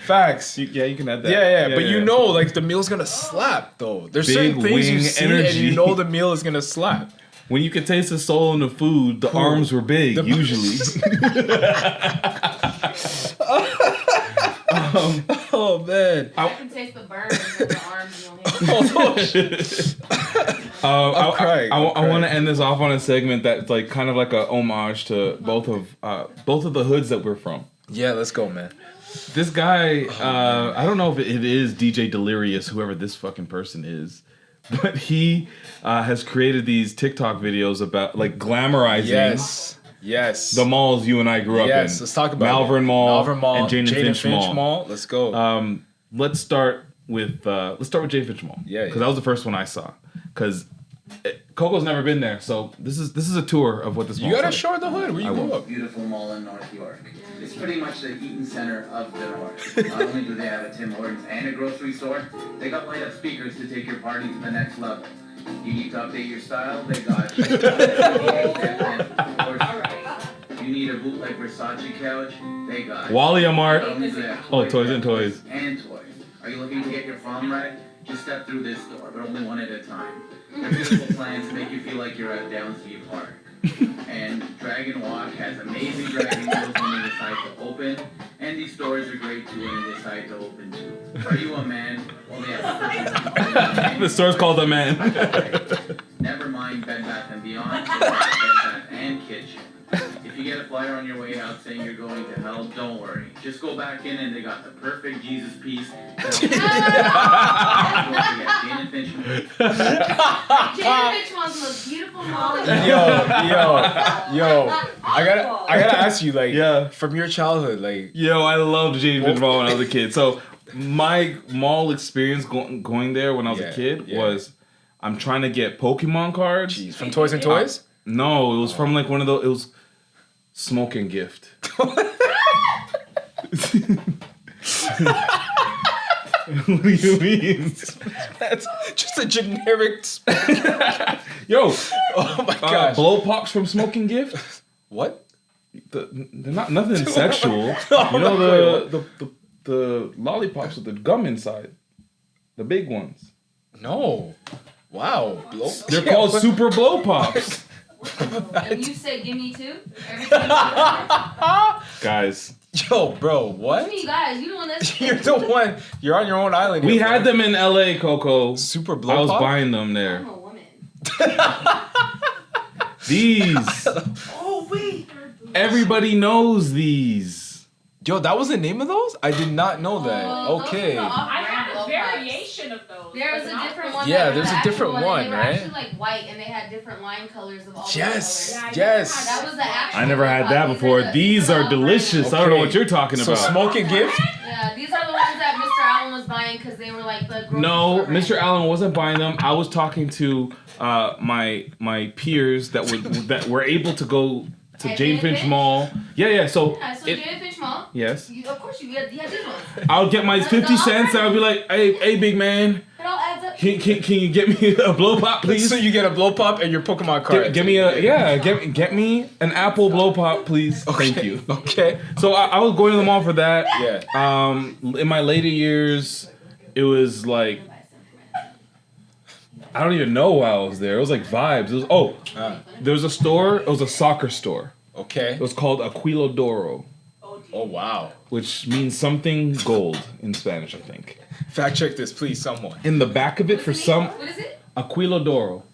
Facts. You can add that. Yeah. But you know, like the meal's gonna slap though. There's big certain things you see energy. and you know the meal is gonna slap. When you can taste the soul in the food, the arms were big, usually. Oh, man. I can taste the burn in the arms. I want to end this off on a segment that's like kind of like a homage to both of the hoods that we're from. Yeah, let's go, man. This guy, I don't know if it is DJ Delirious, whoever this fucking person is. But he has created these TikTok videos about like glamorizing the malls you and I grew up in. Yes, let's talk about Malvern Mall and Jane and Finch Finch Mall. Let's go. Let's start with Jane Finch Mall. Yeah. Because that was the first one I saw. because Coco's never been there, so this is a tour of what this. You gotta show the hood. Where you grew up? Beautiful mall in North York. It's pretty much the Eaton Center of the North. Not only do they have a Tim Hortons and a grocery store, they got light up speakers to take your party to the next level. You need to update your style, they got you. You need a bootleg Versace couch, they got you. Wally Mart. Oh, Toys and Toys. And toys. Are you looking to get your prom right? Just step through this door, but only one at a time. Their beautiful plans to make you feel like you're at Downsview Park. And Dragon Walk has amazing dragon deals when you decide to open. And these stores are great too when you decide to open too. Are you a man? Well, they have The store's called The Man. Never mind Bed Bath & Beyond, Bed Bath and Kitchen. If you get a flyer on your way out saying you're going to hell, don't worry. Just go back in and they got the perfect Jesus piece. Don't forget, Jane and Finch. Jane and Finch was the most beautiful mall. Yo. I gotta ask you, like, from your childhood, like. Yo, I loved Jane Finch Mall when I was a kid. So my mall experience going there when I was a kid was I'm trying to get Pokemon cards. Jeez, from Toys and Toys? No, it was from like one of those. It was Smoke and Gift. What do you mean? That's just a generic. Yo, oh my gosh. Blow pops from Smoke and Gift. What? They're not nothing sexual. You know the lollipops with the gum inside, the big ones. No. Wow. They're called Super Blow Pops. And you say, give me two? Guys. Yo, bro, what? What do you mean, guys? You the one that's... You're the one. You're on your own island. We had them in LA, Coco. Super Blow I was Pop? buying them there. I'm a woman. These. Oh, wait. Everybody knows these. Yo, that was the name of those? I did not know that. Okay. I had a variation of those. There was a different one. Yeah, there's a different one, They were right? actually like white, and they had different line colors of all the Yes, colors. yes. That was the actual. I never had that before. These are delicious. I don't know what you're talking So about. Smoke and Gift? Yeah, these are the ones that Mr. Allen was buying because they were like the. No, Mr. Allen wasn't buying them. I was talking to my peers that were able to go to At Jane Finch Mall. Yeah. So, Jane Finch Mall. Yes. Of course, you had these ones. I would get my 50 cents. I would be like, hey, big man. It all adds up. Can you get me a blow pop, please? So you get a blow pop and your Pokemon card. Give me get me an apple blow pop, please. Okay. Thank you. Okay. So I was going to the mall for that. Yeah. In my later years, it was like I don't even know why I was there. It was like vibes. It was there was a store. It was a soccer store. Okay. It was called Aquilo d'Oro. Oh wow. Which means something gold in Spanish, I think. Fact check this, please, someone. In the back of it, for some, What is it? Aquilo d'Oro.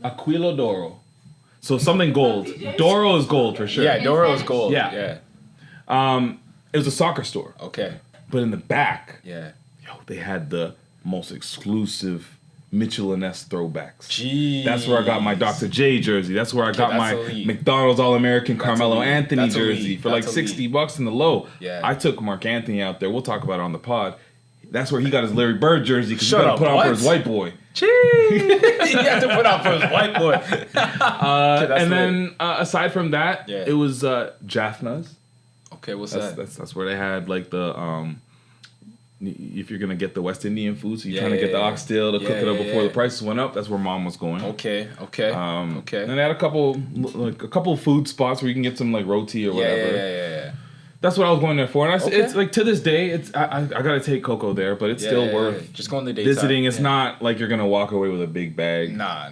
Aquilo d'Oro. So something gold. Doro is gold for sure. Yeah, Doro is gold. Yeah. It was a soccer store. Okay. But in the back, Yeah. they had the most exclusive Michelin-esque throwbacks. Jeez. That's where I got my Dr. J jersey. That's where I got my that's elite. McDonald's All-American Carmelo elite. Anthony That's jersey elite. for like That's $60 in the low. Yeah. I took Mark Anthony out there. We'll talk about it on the pod. That's where he got his Larry Bird jersey because he Shut got to up, put on what? for his white boy. Jeez. He had to put out for his white boy. And then aside from that, Yeah. it was Jaffna's. Okay, what's That's, that? that's where they had like the if you're gonna get the West Indian food, so you're Yeah, trying to get the yeah, oxtail to cook it up before the prices went up. That's where Mom was going. Okay. And they had a couple food spots where you can get some like roti or whatever. Yeah. That's what I was going there for. And Okay. it's like to this day, it's I gotta take Coco there, but it's still worth Just go on the daytime. visiting. It's not like you're gonna walk away with a big bag. Nah.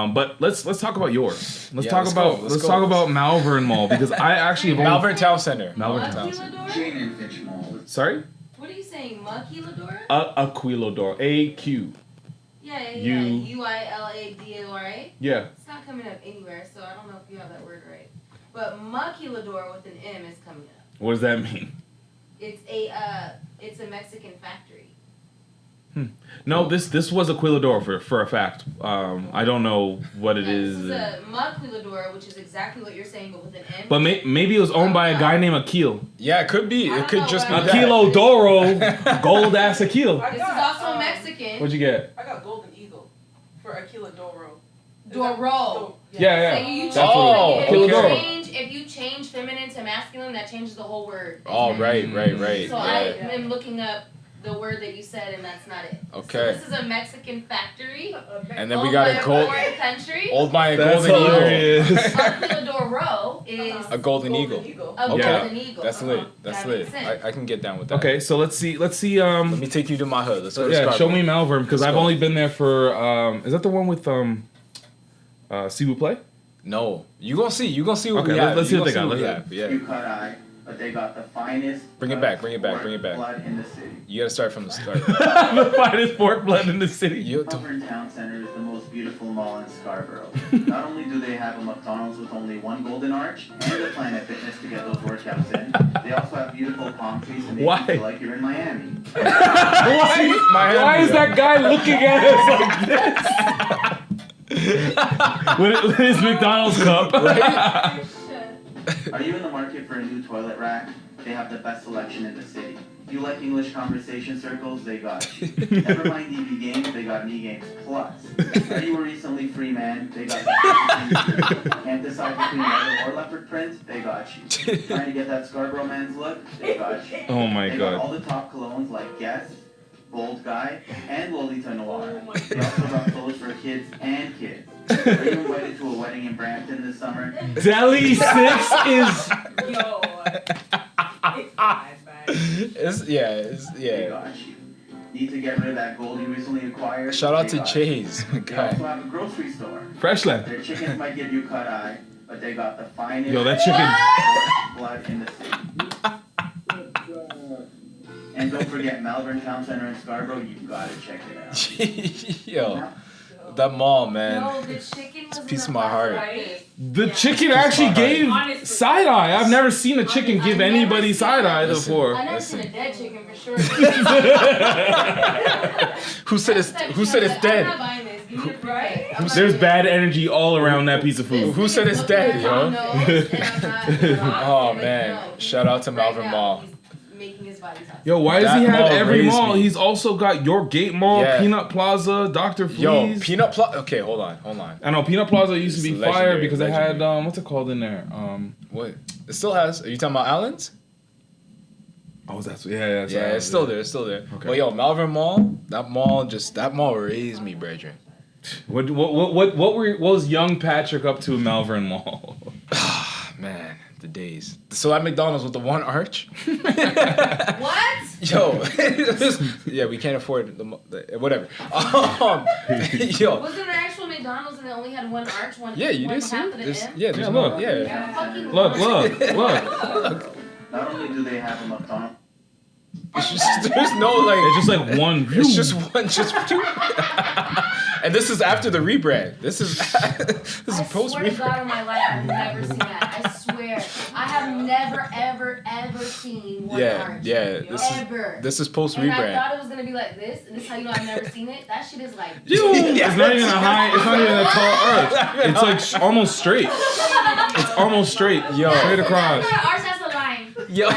But let's talk about yours. Let's Yeah, talk let's about go. Let's go. talk about Malvern Mall because I actually have only- Malvern Town Center. Malvern Town Center. Maquiladora? Jane and Finch Mall. Sorry, What are you saying? Maquiladora? Aquilo d'Oro. AQ. Yeah. You- UILADORA. Yeah. It's not coming up anywhere, so I don't know if you have that word right. But maquiladora with an M is coming up. What does that mean? It's a Mexican factory. No, this was a Quillador for a fact. I don't know what it is. This is a mud Quillador, which is exactly what you're saying, but with an M. But maybe it was owned by a guy named Akil. Yeah, it could be. It could just be that. Akilo Doro, gold ass Akil. This is also Mexican. What'd you get? I got Golden Eagle for Aquila Doro. Doro. Yeah. So you if you change feminine to masculine, that changes the whole word. Oh, right. So I am looking up the word that you said, and that's not it. Okay. So this is a Mexican factory. And then we got a gold. Country. Owned by a That's golden hilarious. Aquila Doro is a golden eagle. Golden eagle. That's lit. That's lit. I can get down with that. Okay, so let's see. Let me take you to my hood. Let's go to Yeah, Scarborough. show me Malvern because I've only been there for. Is that the one with Cebu Play? No, you gonna see. You gonna see what Okay, we have. let's see what they got. Yeah. You cut eye, but they got the finest. Bring it back. blood in the city. You gotta start from the start. The finest pork blood in the city. Malvern Town Center is the most beautiful mall in Scarborough. Not only do they have a McDonald's with only one golden arch and a Planet Fitness to get those workouts in, they also have beautiful palm trees and make you feel like you're in Miami. Why is that guy looking at us like this? with his McDonald's cup. Are you in the market for a new toilet rack? They have the best selection in the city. You like English conversation circles? They got you. Never mind DB games, they got Me Games Plus. Are you a recently free man? They got the Can't decide between leather or leopard print? They got you. Trying to get that Scarborough man's look? They got you. Oh my They god. got all the top colognes like Guess, Bold Guy, and Lolita Noir. They also got clothes for kids and kids. Are you invited to a wedding in Brampton this summer? Deli 6 is. Yo. It's They got you. Need to get rid of that gold you recently acquired? Shout out They to got Chase, my you. They guy. also have a grocery store. Freshland. Their chickens might give you cut eye, but they got the finest Yo, that chicken. blood in the city. And don't forget Malvern Town Center in Scarborough, you gotta check it out. Yo, that mall, man. No, the chicken was It's a piece of my heart. The chicken actually gave side eye. I've never seen a chicken give anybody side eye before. I never seen a dead chicken for sure. Who said it's dead? I'm not buying this. Give me a right? There's bad energy all around that piece of food. Who said it's dead, yo? Oh Oh man! Shout out to Malvern Mall. Making his body toxic. Yo, why does That he have mall every raised mall? me. He's also got Your Gate Mall, Yeah. Peanut Plaza, Dr. Fleas. Yo, Peanut Plaza. Okay, hold on. I know Peanut Plaza used to be It's fire legendary, because they had legendary. what's it called in there? What? It still has. Are you talking about Allen's? Oh, that's yeah. Yeah, it's still there. It's still there. Okay. But yo, Malvern Mall. That mall raised me, brethren. What was young Patrick up to in Malvern Mall? Man, the days. So at McDonald's with the one arch. What? Yo, yeah, we can't afford the whatever. Yo. Was it an actual McDonald's and they only had one arch, one? Yeah, you one didn't see half it? of the There's- M? yeah, there's Yeah, no. look. Yeah. Fucking Look. Not only do they have a McDonald's, It's just, there's no like. It's just like one. It's just one, just two. And this is after the rebrand. This is post I swear to God rebrand. in my life, I've never seen that. I swear. I have never, ever seen one arch. Yeah. This is post And I rebrand. thought it was gonna be like this, and this is how you know I've never seen it. That shit is like. It's not even a high. It's not even a tall arch. It's like almost straight. It's almost straight. Yo. Straight across. Ours has a line. Yo.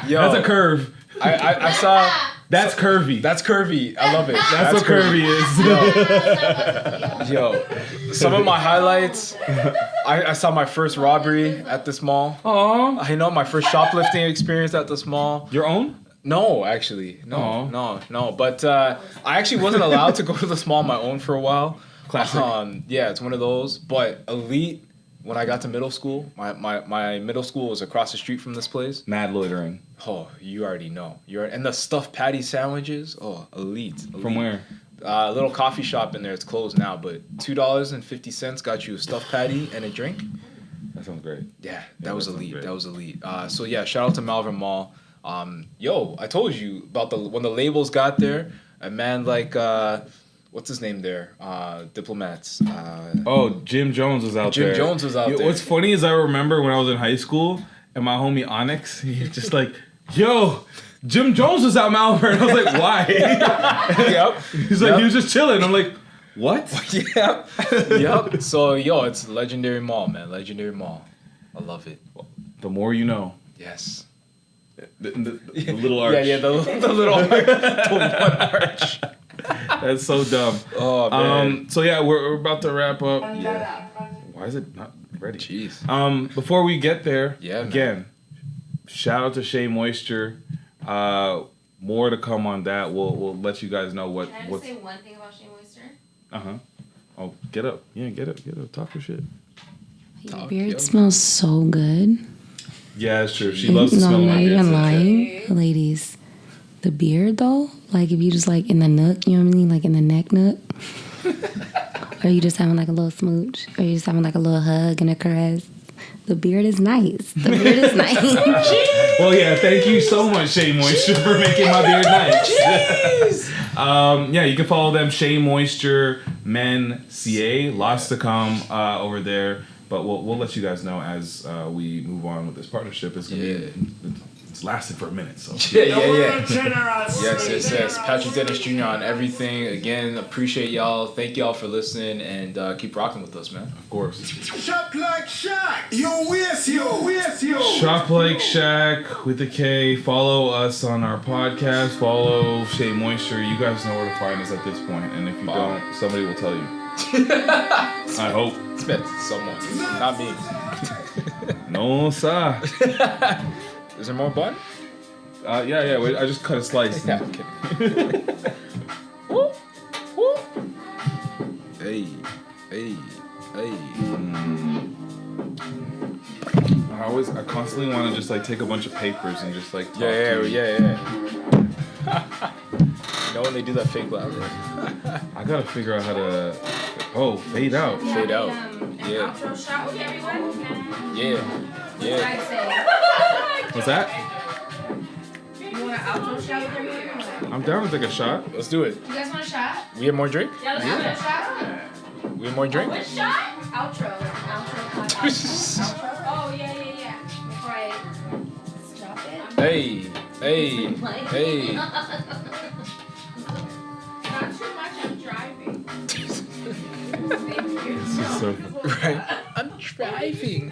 Yo. That's a curve. I saw. That's curvy. That's curvy. I love it. That's what curvy is. Yo, some of my highlights. I saw my first robbery at this mall. Aww. I know my first shoplifting experience at this mall. Your own? No, actually, no. But I actually wasn't allowed to go to this mall on my own for a while. Classic. Yeah, it's one of those. But elite. When I got to middle school, my middle school was across the street from this place. Mad loitering. Oh, you already know. And the stuffed patty sandwiches. Oh, elite. From where? A little coffee shop in there. It's closed now, but $2.50 got you a stuffed patty and a drink. That sounds great. Yeah, that was elite. That was elite. So yeah, shout out to Malvern Mall. Yo, I told you about when the labels got there. A man like what's his name there? Diplomats. Jim Jones was out there. Jim Jones was out there. What's funny is I remember when I was in high school and my homie Onyx, he's just like, yo, Jim Jones was out in Malvern. I was like, why? Yep. He's like, he was just chilling. I'm like, what? Yep. So, yo, it's legendary mall, man. Legendary mall. I love it. The more you know. Yes. The little arch. Yeah, the little arch. The one arch. That's so dumb. Oh, man. So, yeah, we're about to wrap up. Yeah. Why is it not ready? Jeez. Before we get there, man. shout out to Shea Moisture. More to come on that. We'll let you guys know what. Can I just say one thing about Shea Moisture? Oh, get up. Yeah, get up. Talk your shit. Your beard smells so good. Yeah, it's true. She loves to smell my beard. You're lying, ladies. The beard though, like if you just like in the nook, you know what I mean, like in the neck nook, or you just having like a little smooch, or you just having like a little hug and a caress. The beard is nice. The beard is nice. Well, yeah, thank you so much, Shea Moisture, for making my beard nice. Yeah, you can follow them, Shea Moisture Men CA. Lots to come over there. But we'll let you guys know as we move on with this partnership. It's gonna be it's lasted for a minute, so Yeah. Yes. Patrick Dennis Jr. on everything. Again, appreciate y'all. Thank y'all for listening and keep rocking with us, man. Of course. Shop like Shaq. Yo. Shop like Shaq with a K. Follow us on our podcast. Follow Shea Moisture. You guys know where to find us at this point, and if you don't, somebody will tell you. I hope. It's meant someone, not me. No, sir. Is there more bun? Yeah. Wait, I just cut a slice. Yeah, I'm kidding. Hey. I constantly want to just like take a bunch of papers and just like talk Yeah. to you. You know when they do that fake laugh? I gotta figure out how to. Fade out. Fade out. Yeah. Outro shot with everyone? Yeah. What I say? What's that? You want an outro shot with everyone? I'm down to take a shot. Let's do it. You guys want a shot? We have more drink? Yeah, let's have a shot. We have more drink? Which shot? Outro. Outro. Oh, yeah. Before I stop it. Hey. Not too much, I'm driving. This is so Right. I'm driving.